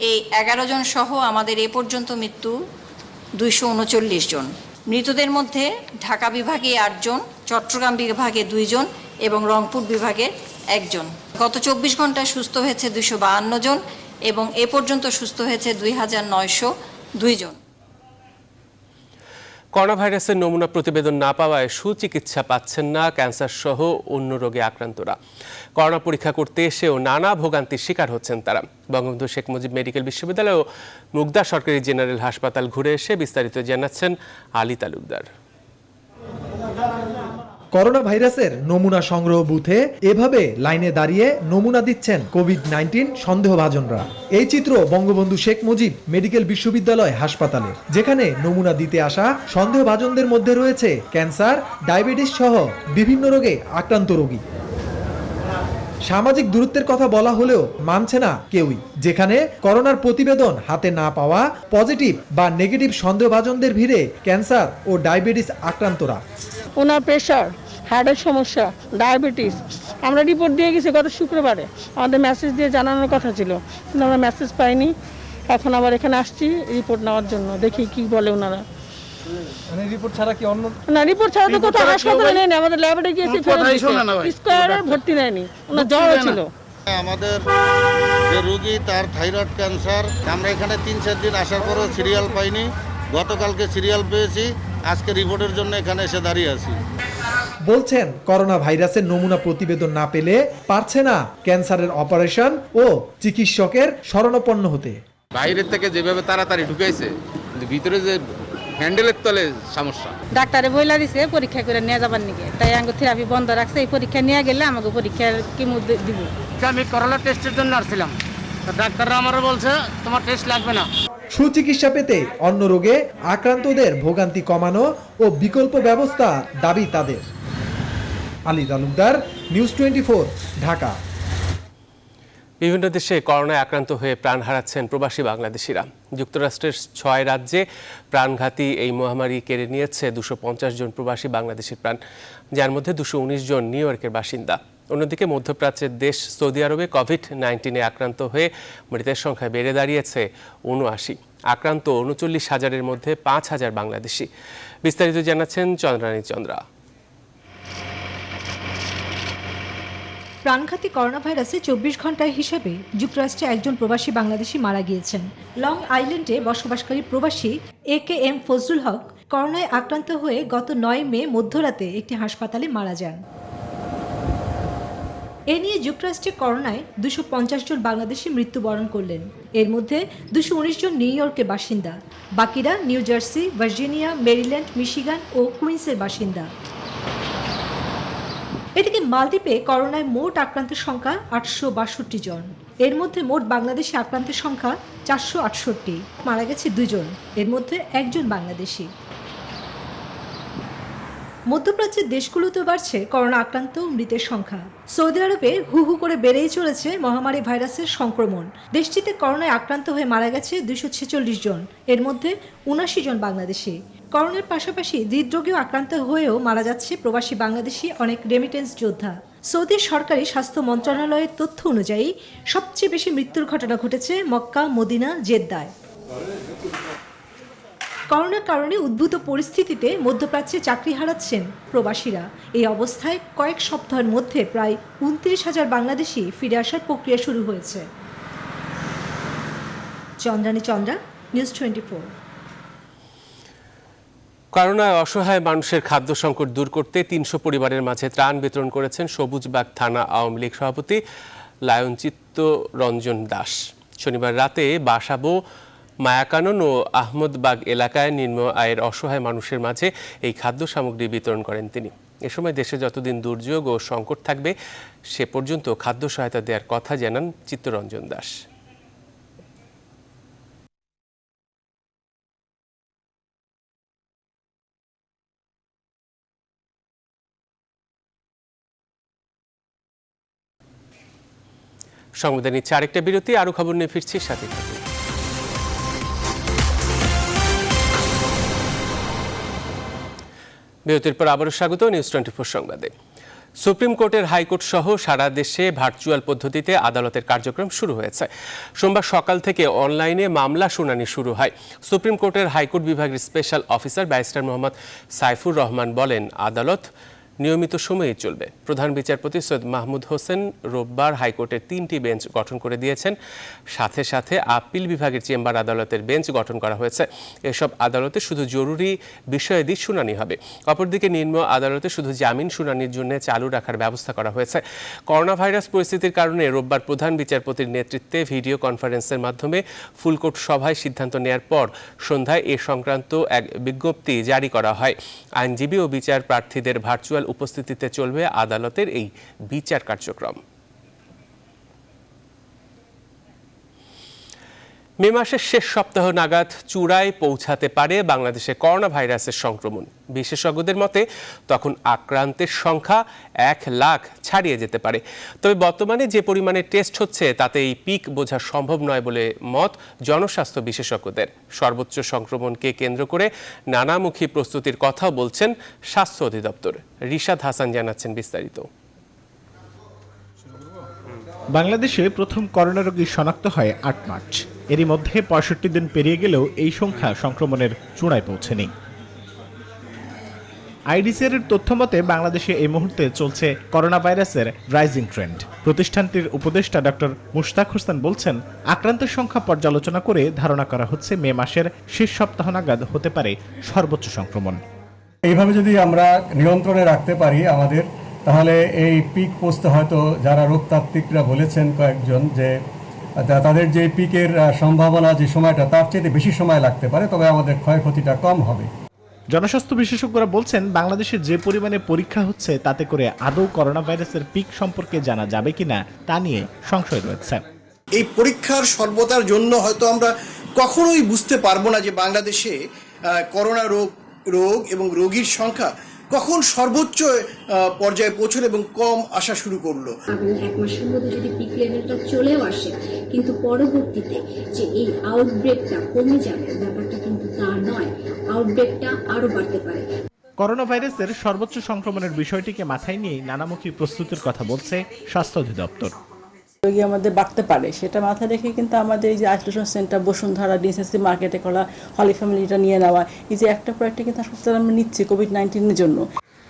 এই 11 জন সহ আমাদের এ পর্যন্ত মৃত্যু 239 জন। মৃতদের মধ্যে ঢাকা বিভাগে 8 জন, চট্টগ্রাম বিভাগে 2 জন এবং রংপুর বিভাগে 1 জন। গত 24 ঘন্টায় সুস্থ হয়েছে 252 জন এবং এ পর্যন্ত সুস্থ হয়েছে 2,900 2 জন। করোনা ভাইরাসের নমুনা প্রতিবেদন না পাওয়ায় সুচিকিৎসা পাচ্ছেন না ক্যান্সার সহ অন্য রোগে আক্রান্তরা। করোনা পরীক্ষা করতে এসেও নানা ভোগান্তির শিকার হচ্ছেন তারা। বঙ্গবন্ধু শেখ মুজিব মেডিকেল বিশ্ববিদ্যালয় ও মুগদা সরকারি জেনারেল হাসপাতাল ঘুরে এসে বিস্তারিত জানাচ্ছেন আলী তালুকদার। করোনা ভাইরাসের নমুনা সংগ্রহ বুথে এভাবে লাইনে দাঁড়িয়ে নমুনা দিচ্ছেন কোভিড-19 সন্দেহভাজনরা। এই চিত্র বঙ্গবন্ধু শেখ মুজিব মেডিকেল বিশ্ববিদ্যালয় হাসপাতালে, যেখানে নমুনা দিতে আসা সন্দেহভাজনদের মধ্যে রয়েছে ক্যান্সার, ডায়াবেটিস সহ বিভিন্ন রোগে আক্রান্ত রোগী। সামাজিক দূরত্বের কথা বলা হলেও মানছে না কেউই। যেখানে করোনার প্রতিবেদন হাতে না পাওয়া পজিটিভ বা নেগেটিভ সন্দেহভাজনদের ভিড়ে ক্যান্সার ও ডায়াবেটিস আক্রান্তরা। ওনার প্রেশার, হার্টের সমস্যা, ডায়াবেটিস, আমরা রিপোর্ট দিয়ে গেছি গত শুক্রবারে। আমাদের মেসেজ দিয়ে জানানোর কথা ছিল, কিন্তু আমরা মেসেজ পাইনি। এখন আবার এখানে আসছি রিপোর্ট নেওয়ার জন্য, দেখি কি বলে ওনারা। মানে রিপোর্ট ছাড়া কি অন্য না, রিপোর্ট ছাড়া তো কোথাও হাসপাতালে নেয়নি, আমাদের ল্যাবরে গিয়েছি, স্কোয়ারে ভর্তি নেয়নি, ওনার জ্বর ছিল। আমাদের যে রোগী তার থাইরয়েড ক্যান্সার, আমরা এখানে 3-4 দিন আসার পরেও সিরিয়াল পাইনি। গতকালকে সিরিয়াল পেয়েছি, আজকে রিপোর্টের জন্য এখানে এসে দাঁড়িয়ে আছি। বলছেন করোনা ভাইরাসের নমুনা প্রতিবেদন না পেলে পারছে না ক্যান্সারের অপারেশন ও চিকিৎসকের শরণাপন্ন হতে। বাইরের থেকে যেভাবে তাড়াতাড়ি ঢুকাইছে, কিন্তু ভিতরে যে হ্যান্ডেলের তলে সমস্যা। ডাক্তারে বইলা দিছে পরীক্ষা করে নিয়ে যাবার নিকে, তাই আঙ্গ থেরাপি বন্ধ রাখছে। এই পরীক্ষা নিয়ে গেলে আমাকে পরীক্ষার কিমো দিব। আমি করোনা টেস্টের জন্য আসছিলাম, ডাক্তাররা আমারও বলছে তোমার টেস্ট লাগবে না। সুচিকিৎসা পেতে অন্য রোগে আক্রান্তদের ভোগান্তি কমানো ও বিকল্প ব্যবস্থা দাবি তাদের। আলী তালুকদার, নিউজ 24, ঢাকা। বিভিন্ন দেশে করোনায় আক্রান্ত হয়ে প্রাণ হারাচ্ছেন প্রবাসী বাংলাদেশিরা। যুক্তরাষ্ট্রের 6 রাজ্যে প্রাণঘাতী এই মহামারী কেড়ে নিয়েছে 250 জন প্রবাসী বাংলাদেশির প্রাণ, যার মধ্যে 219 জন নিউ ইয়র্কের বাসিন্দা। অন্যদিকে মধ্যপ্রাচ্যের দেশ সৌদি আরবে কোভিড-19 আক্রান্ত হয়ে মৃতের সংখ্যা বেড়ে দাঁড়িয়েছে 79। আক্রান্ত 39,000-এর মধ্যে 5,000 বাংলাদেশি। বিস্তারিত জানাচ্ছেন চন্দ্রানী চন্দ্রা। প্রাণঘাতী করোনা ভাইরাসে 24 ঘন্টার হিসাবে যুক্তরাষ্ট্রে একজন প্রবাসী বাংলাদেশি মারা গিয়েছেন। লং আইল্যান্ডে বসবাসকারী প্রবাসী AKM ফজলুল হক করোনায় আক্রান্ত হয়ে গত 9 মে মধ্যরাতে একটি হাসপাতালে মারা যান। এ নিয়ে যুক্তরাষ্ট্রে করোনায় 250 জন বাংলাদেশি মৃত্যুবরণ করলেন। এর মধ্যে 219 জন নিউ ইয়র্কের বাসিন্দা, বাকিরা New Jersey, Virginia, Maryland, Michigan ও কুইন্সের বাসিন্দা। এদিকে মালদ্বীপে করোনায় মোট আক্রান্তের সংখ্যা 862 জন। এর মধ্যে মোট বাংলাদেশি আক্রান্তের সংখ্যা 468, মারা গেছে 2 জন, এর মধ্যে 1 জন বাংলাদেশি। মধ্যপ্রাচ্যের দেশগুলোতে বাড়ছে করোনা আক্রান্ত মৃতের সংখ্যা। সৌদি আরবে হু হু করে বেড়েই চলেছে মহামারী ভাইরাসের সংক্রমণ। দেশটিতে করোনায় আক্রান্ত হয়ে মারা গেছে 246 জন, এর মধ্যে 79 জন বাংলাদেশি। করোনার পাশাপাশি হৃদরোগেও আক্রান্ত হয়েও মারা যাচ্ছে প্রবাসী বাংলাদেশি অনেক রেমিটেন্স যোদ্ধা। সৌদি সরকারি স্বাস্থ্য মন্ত্রণালয়ের তথ্য অনুযায়ী সবচেয়ে বেশি মৃত্যুর ঘটনা ঘটেছে মক্কা, মদিনা, জেদ্দায়। করোনার কারণে উদ্ভূত পরিস্থিতিতে মধ্যপ্রাচ্যে চাকরি হারাচ্ছেন প্রবাসীরা। এই অবস্থায় কয়েক সপ্তাহের মধ্যে প্রায় 29,000 বাংলাদেশি ফিরে আসার প্রক্রিয়া শুরু হয়েছে। চন্দ্রানী চন্দ্রা, নিউজ 24। করোনায় অসহায় মানুষের খাদ্য সংকট দূর করতে 300 পরিবারের মাঝে ত্রাণ বিতরণ করেছেন সবুজবাগ থানা আওয়ামী লীগ সভাপতি লায়ন চিত্তরঞ্জন দাস। শনিবার রাতে বাসাবো, মায়াকানন ও আহমদবাগ এলাকায় নিম্ন আয়ের অসহায় মানুষের মাঝে এই খাদ্য সামগ্রী বিতরণ করেন তিনি। এ সময় দেশে যতদিন দুর্যোগ ও সংকট থাকবে সে পর্যন্ত খাদ্য সহায়তা দেওয়ার কথা জানান চিত্তরঞ্জন দাস। সংবাদে নিচ্ছে আরেকটা বিরতি, আরো খবর নিয়ে ফিরছি, সাথে থাকুন। বিরতির পর আবারও স্বাগত নিউজ 24 সংবাদে। সুপ্রিম কোর্টের হাইকোর্ট সহ সারা দেশে ভার্চুয়াল পদ্ধতিতে আদালতের কার্যক্রম শুরু হয়েছে। সোমবার সকাল থেকে অনলাইনে মামলা শুনানি শুরু হয়। সুপ্রিম কোর্টের হাইকোর্ট বিভাগের special officer barrister Mohammad Saifur Rahman বলেন, আদালত নিয়মিত সময়েই চলবে। প্রধান বিচারপতি সৈয়দ মাহমুদ হোসেন রোববার হাইকোর্টের 3টি বেঞ্চ গঠন করে দিয়েছেন। সাথে সাথে আপিল বিভাগের চেম্বার আদালতের বেঞ্চ গঠন করা হয়েছে। এসব আদালতে শুধু জরুরি বিষয়াদি শুনানি হবে। অপরদিকে নিম্ন আদালতে শুধু জামিন শুনানির জন্য চালু রাখার ব্যবস্থা করা হয়েছে। করোনা ভাইরাস পরিস্থিতির কারণে রোববার প্রধান বিচারপতির নেতৃত্বে ভিডিও কনফারেন্সের মাধ্যমে ফুলকোর্ট সভায় সিদ্ধান্ত নেয়ার পর সন্ধ্যায় এ সংক্রান্ত এক বিজ্ঞপ্তি জারি করা হয়। আইনজীবী ও বিচার প্রার্থীদের ভার্চুয়াল উপস্থিতিতে চলবে আদালতের এই বিচার কার্যক্রম। মে মাসের শেষ সপ্তাহ নাগাদ চূড়ায় পৌঁছাতে পারে বাংলাদেশে করোনা ভাইরাসের সংক্রমণ। বিশেষজ্ঞদের মতে তখন আক্রান্তের সংখ্যা 1 লাখ ছাড়িয়ে যেতে পারে। তবে বর্তমানে যে পরিমাণে টেস্ট হচ্ছে তাতে এই পিক বোঝা সম্ভব নয় বলে মত জনস্বাস্থ্য বিশেষজ্ঞদের। সর্বোচ্চ সংক্রমণকে কেন্দ্র করে নানামুখী প্রস্তুতির কথাও বলছেন স্বাস্থ্য অধিদপ্তর। রিশাদ হাসান জানাচ্ছেন বিস্তারিত। বাংলাদেশে প্রথম করোনা রোগী শনাক্ত হয় 8 মার্চ। এরই মধ্যে 65 দিন পেরিয়ে গেলেও এই সংখ্যা সংক্রমণের চূড়ায় পৌঁছেনি। আইডিসিআর এর তথ্য মতে বাংলাদেশে এই মুহূর্তে চলছে করোনা ভাইরাসের রাইজিং ট্রেন্ড। প্রতিষ্ঠানটির উপদেষ্টা ডক্টর মুশতাক হোসেন বলছেন, আক্রান্তের সংখ্যা পর্যালোচনা করে ধারণা করা হচ্ছে মে মাসের শেষ সপ্তাহ নাগাদ হতে পারে সর্বোচ্চ সংক্রমণ। এইভাবে যদি আমরা নিয়ন্ত্রণে রাখতে পারি আমাদের, তাহলে এই পিক পৌঁছতে হয়তো যারা রোগতাত্ত্বিকরা বলেছেন কয়েকজন যে তাদের যে পিকের সম্ভাবনা যে সময়টা তার চেয়ে বেশি সময় লাগতে পারে, তবে আমাদের ক্ষয়ক্ষতিটা কম হবে। জনস্বাস্থ্য বিশেষজ্ঞরা বলছেন, বাংলাদেশে যে পরিমাণে পরীক্ষা হচ্ছে তাতে করে আদৌ করোনা ভাইরাসের পিক সম্পর্কে জানা যাবে কিনা তা নিয়ে সংশয় রয়েছে। এই পরীক্ষার সর্বতার জন্য হয়তো আমরা কখনোই বুঝতে পারবো না যে বাংলাদেশে করোনা রোগ এবং রোগীর সংখ্যা কখন সর্বোচ্চ পর্যায়ে পৌঁছলো এবং কম আসা শুরু করলো। 1 মাসের মধ্যে যদি পিক লেভেলটা চলেও আসে, কিন্তু পরবর্তীতে যে এই আউটব্রেকটা কমে যাবে ব্যাপারটা কিন্তু তা নয়, আউটব্রেকটা আরো বাড়তে পারে। করোনা ভাইরাসের সর্বোচ্চ সংক্রমণের বিষয়টিকে মাথায় নিয়ে নানামুখী প্রস্তুতির কথা বলছে স্বাস্থ্য অধিদপ্তর। রোগী আমাদের বাড়তে পারে সেটা মাথায় রেখে কিন্তু আমাদের এই যে আইসোলেশন সেন্টার, বসুন্ধরা, ডিএসসি মার্কেটে করা, হলি ফ্যামিলিটা নিয়ে নেওয়া, এই যে একটা পর একটা কিন্তু হাসপাতাল আমরা নিচ্ছি কোভিড-19 জন্য।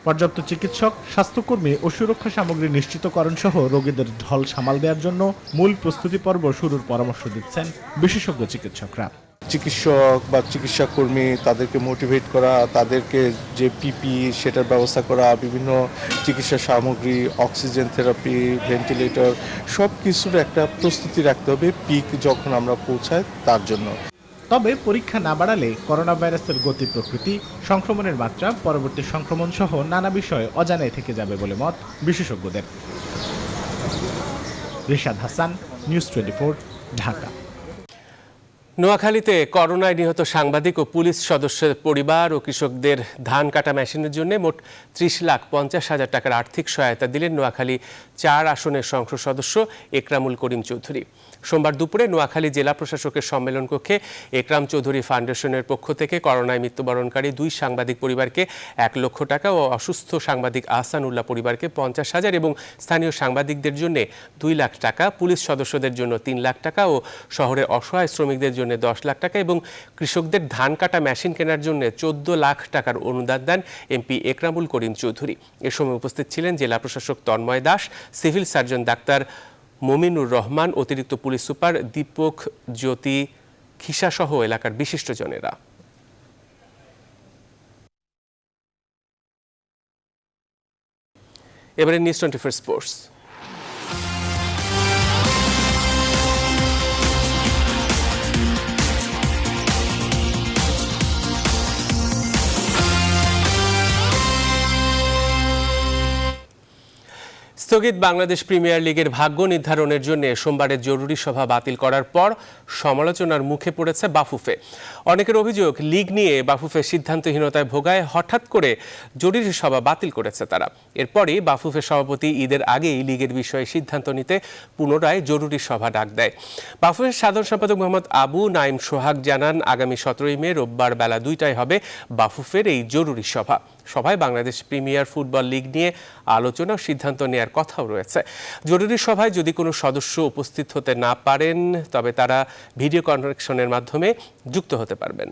পর্যাপ্ত চিকিৎসক, স্বাস্থ্যকর্মী ও সুরক্ষা সামগ্রী নিশ্চিতকরণ সহ রোগীদের ঢল সামাল দেওয়ার জন্য মূল প্রস্তুতি পর্ব শুরুর পরামর্শ দিচ্ছেন বিশেষজ্ঞ চিকিৎসকরা। চিকিৎসক বা চিকিৎসা কর্মী তাদেরকে মোটিভেট করা, তাদেরকে যে পিপি সেটার ব্যবস্থা করা, বিভিন্ন চিকিৎসা সামগ্রী, অক্সিজেন থেরাপি, ভেন্টিলেটর সব কিছুর একটা প্রস্তুতি রাখতে হবে পিক যখন আমরা পৌঁছাই তার জন্য। তবে পরীক্ষা না বাড়ালে করোনা ভাইরাসের গতি প্রকৃতি, সংক্রমণের মাত্রা, পরবর্তী সংক্রমণ সহ নানা বিষয় অজানায় থেকে যাবে বলে মত বিশেষজ্ঞদের। রিশাদ হাসান, নিউজ 24, ঢাকা। নোয়াখালীতে করোনায় নিহত সাংবাদিক ও পুলিশ সদস্যের পরিবার ও কৃষকদের ধান কাটা মেশিনের জন্য মোট 30,50,000 টাকার আর্থিক সহায়তা দিলেন নোয়াখালী 4 আসনের সংসদ সদস্য একরামুল করিম চৌধুরী। সোমবার দুপুরে নোয়াখালী জেলা প্রশাসকের সম্মেলন কক্ষে একরাম চৌধুরী ফাউন্ডেশনের পক্ষ থেকে করোনায় মৃত্যুবরণকারী 2 সাংবাদিক পরিবারকে 1 লক্ষ টাকা ও অসুস্থ সাংবাদিক আহসানুল্লাহ পরিবারকে 50,000 এবং স্থানীয় সাংবাদিকদের জন্য 2 লাখ টাকা, পুলিশ সদস্যদের জন্য 3 লাখ টাকা ও শহরের অসহায় শ্রমিকদের জন্য 10 লাখ টাকা এবং কৃষকদের ধান কাটা মেশিন কেনার জন্য 14 লাখ টাকার অনুদান দেন এমপি একরামুল করিম চৌধুরী। এ সময় উপস্থিত ছিলেন জেলা প্রশাসক Tanmoy Das, civil surgeon doctor Mominur Rahman, অতিরিক্ত পুলিশ সুপার দীপক জ্যোতি খিসা সহ এলাকার বিশিষ্টজনেরা। এবারে নিউজ 24 স্পোর্টস। স্থগিত বাংলাদেশ প্রিমিয়ার লিগের ভাগ্য নির্ধারণের জন্য সোমবারের জরুরি সভা বাতিল করার পর সমালোচনার মুখে পড়েছে বাফুফে। অনেকের অভিযোগ, লিগ নিয়ে বাফুফে সিদ্ধান্তহীনতায় ভোগায় হঠাৎ করে জরুরি সভা বাতিল করেছে তারা। এরপরই বাফুফে সভাপতি ঈদের আগেই লিগের বিষয়ে সিদ্ধান্ত নিতে পুনরায় জরুরি সভা ডাক দেয়। বাফুফের সাধারণ সম্পাদক মোহাম্মদ আবু নাইম সোহাগ জানান, আগামী 17 মে রোববার বেলা 2টায় হবে বাফুফের এই জরুরি সভা। সভায় বাংলাদেশ প্রিমিয়ার ফুটবল লিগ নিয়ে আলোচনা ও সিদ্ধান্ত নেওয়ার কথাও রয়েছে। জরুরি সভায় যদি কোনো সদস্য উপস্থিত হতে না পারেন তবে তারা ভিডিও কনফারেন্সের মাধ্যমে যুক্ত হতে পারবেন।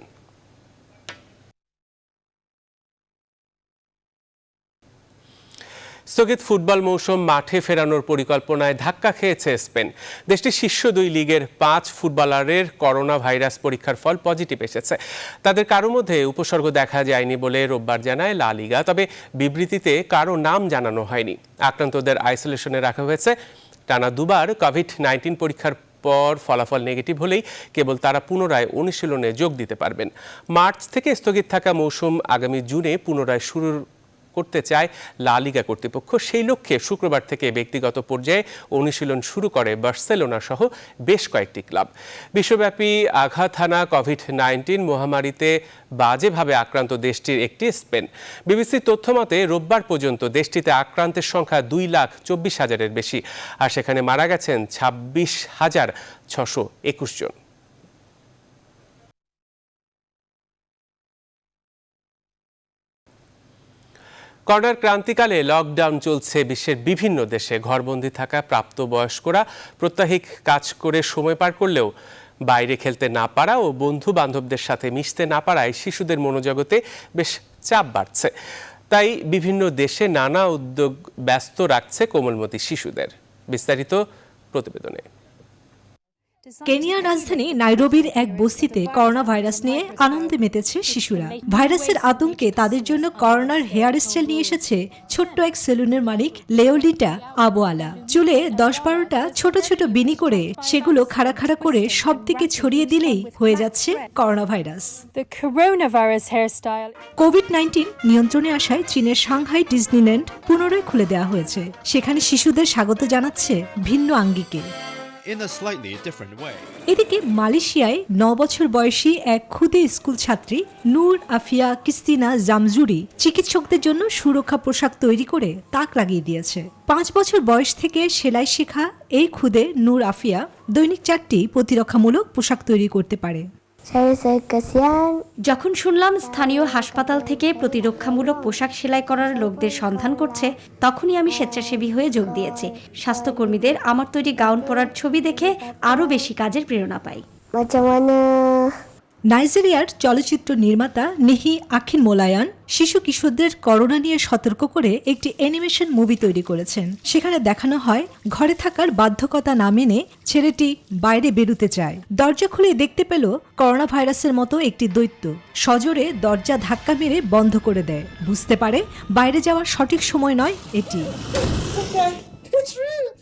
স্থগিত ফুটবল মৌসুম মাঠে ফেরানোর পরিকল্পনায় ধাক্কা খেয়েছে স্পেন। দেশটির শীর্ষ 2 লিগের 5 ফুটবলারের করোনা ভাইরাস পরীক্ষার ফল পজিটিভ এসেছে। তাদের কারো মধ্যে উপসর্গ দেখা যায়নি বলে রোববার জানায় লা লিগা। তবে বিবৃতিতে কারো নাম জানানো হয়নি। আক্রান্তদের আইসোলেশনে রাখা হয়েছে। টানা দুবার কোভিড-19 পরীক্ষার পর ফলাফল নেগেটিভ হলেই কেবল তারা পুনরায় অনুশীলনে যোগ দিতে পারবেন। মার্চ থেকে স্থগিত থাকা মৌসুম আগামী জুনে পুনরায় শুরু করতে চায় লা লিগা কর্তৃপক্ষ। সেই লক্ষ্যে শুক্রবার থেকে ব্যক্তিগত পর্যায়ে অনুশীলন শুরু করে বার্সেলোনা সহ বেশ কয়েকটি ক্লাব। বিশ্বব্যাপী আঘাত হানা কোভিড-19 মহামারীতে বাজেভাবে আক্রান্ত দেশটির একটি স্পেন। বিবিসির তথ্য মতে রোববার পর্যন্ত দেশটিতে আক্রান্তের সংখ্যা 2,24,000-এর বেশি, আর সেখানে মারা গেছেন 26,621 জন। করোনার ক্রান্তিকালে লকডাউন চলছে বিশ্বের বিভিন্ন দেশে। ঘরবন্দি থাকা প্রাপ্তবয়স্করা প্রত্যাহিক কাজ করে সময় পার করলেও বাইরে খেলতে না পারা ও বন্ধু বান্ধবদের সাথে মিশতে না পারায় শিশুদের মনোজগতে বেশ চাপ বাড়ছে। তাই বিভিন্ন দেশে নানা উদ্যোগ ব্যস্ত রাখছে কোমলমতি শিশুদের। বিস্তারিত প্রতিবেদনে। কেনিয়ার রাজধানী নাইরোবির এক বস্তিতে করোনা ভাইরাস নিয়ে আনন্দে মেতেছে শিশুরা। ভাইরাসের আতঙ্কে তাদের জন্য করোনার হেয়ার স্টাইল নিয়ে এসেছে ছোট্ট এক সেলুনের মালিক লেওলিটা আবোয়ালা। চুলে 10-12টা ছোট ছোট বিনি করে সেগুলো খাড়া খাড়া করে সব দিকে ছড়িয়ে দিলেই হয়ে যাচ্ছে করোনা ভাইরাস। কোভিড-19 নিয়ন্ত্রণে আসায় চীনের সাংহাই ডিজনিল্যান্ড পুনরায় খুলে দেওয়া হয়েছে। সেখানে শিশুদের স্বাগত জানাচ্ছে ভিন্ন আঙ্গিকে। এদিকে মালয়েশিয়ায় 9 বছর বয়সী এক ক্ষুদে স্কুল ছাত্রী নূর আফিয়া কিস্তিনা জামজুরি চিকিৎসকদের জন্য সুরক্ষা পোশাক তৈরি করে তাক লাগিয়ে দিয়েছে। 5 বছর বয়স থেকে সেলাই শেখা এই ক্ষুদে নূর আফিয়া দৈনিক 4টি প্রতিরক্ষামূলক পোশাক তৈরি করতে পারে। যখন শুনলাম স্থানীয় হাসপাতাল থেকে প্রতিরক্ষামূলক পোশাক সেলাই করার লোকদের সন্ধান করছে, তখনই আমি স্বেচ্ছাসেবী হয়ে যোগ দিয়েছি। স্বাস্থ্যকর্মীদের আমার তৈরি গাউন পরার ছবি দেখে আরও বেশি কাজের প্রেরণা পাই। নাইজেরিয়ার চলচ্চিত্র নির্মাতা নিহি আখিন মোলায়ান শিশু কিশোরদের করোনা নিয়ে সতর্ক করে একটি অ্যানিমেশন মুভি তৈরি করেছেন। সেখানে দেখানো হয় ঘরে থাকার বাধ্যকতা না মেনে ছেলেটি বাইরে বেরোতে চায়। দরজা খুলে দেখতে পেল করোনা ভাইরাসের মতো একটি দৈত্য সজোরে দরজা ধাক্কা মেরে বন্ধ করে দেয়। বুঝতে পারে বাইরে যাওয়ার সঠিক সময় নয় এটি।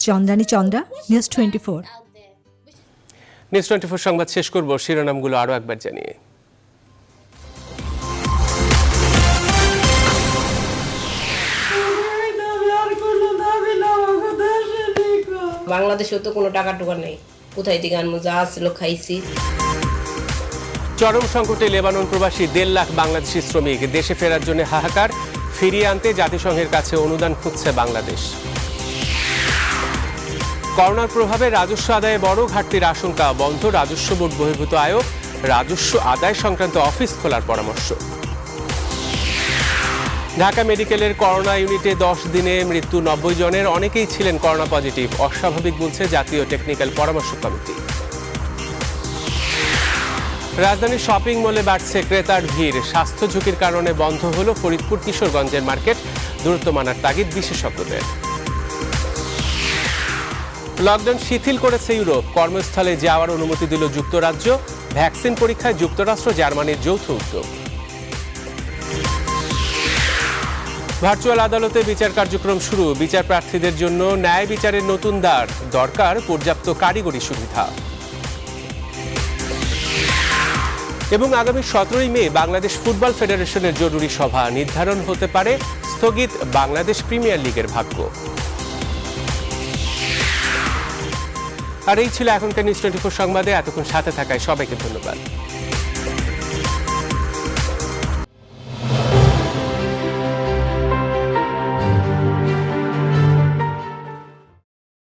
চন্দ্রানী চন্দ্রা, নিউজ 24। নিউজ 24 সংবাদ শেষ করব শিরোনামগুলো আরো একবার জানিয়ে। বাংলাদেশেও তো কোনো টাকা টুকা নেই, কোথায় থেকে আনবো? যা ছিল খাইছি। চরম সংকটে লেবানন প্রবাসী 1.5 লাখ বাংলাদেশি শ্রমিক। দেশে ফেরার জন্য হাহাকার। ফিরিয়ে আনতে জাতিসংঘের কাছে অনুদান খুঁজছে বাংলাদেশ। করোনার প্রভাবে রাজস্ব আদায়ে বড় ঘাটতির আশঙ্কা। বন্ধ রাজস্ব বোর্ড বহির্ভূত আয়ও। রাজস্ব আদায় সংক্রান্ত অফিস খোলার পরামর্শ। ঢাকা মেডিকেলের করোনা ইউনিটে 10 দিনে মৃত্যু 90 জনের। অনেকেই ছিলেন করোনা পজিটিভ। অস্বাভাবিক বলছে জাতীয় টেকনিক্যাল পরামর্শ কমিটি। রাজধানীর শপিং মলে বাড়ছে ক্রেতার ভিড়। স্বাস্থ্য ঝুঁকির কারণে বন্ধ হলো ফরিদপুর কিশোরগঞ্জের মার্কেট। দূরত্ব মানার তাগিদ বিশেষজ্ঞদের। লকডাউন শিথিল করেছে ইউরোপ। কর্মস্থলে যাওয়ার অনুমতি দিল যুক্তরাজ্য। ভ্যাকসিন পরীক্ষায় যুক্তরাষ্ট্র জার্মানির যৌথ উদ্যোগ। ভার্চুয়াল আদালতে বিচার কার্যক্রম শুরু। বিচার প্রার্থীদের জন্য ন্যায় বিচারের নতুন দ্বার। দরকার পর্যাপ্ত কারিগরি সুবিধা। এবং আগামী 17 মে বাংলাদেশ ফুটবল ফেডারেশনের জরুরি সভা। নির্ধারণ হতে পারে স্থগিত বাংলাদেশ প্রিমিয়ার লিগের ভাগ্য। আর এই ছিল এখনকার নিউজ 24 সংবাদে। এতক্ষণ সাথে থাকায় সবাইকে ধন্যবাদ।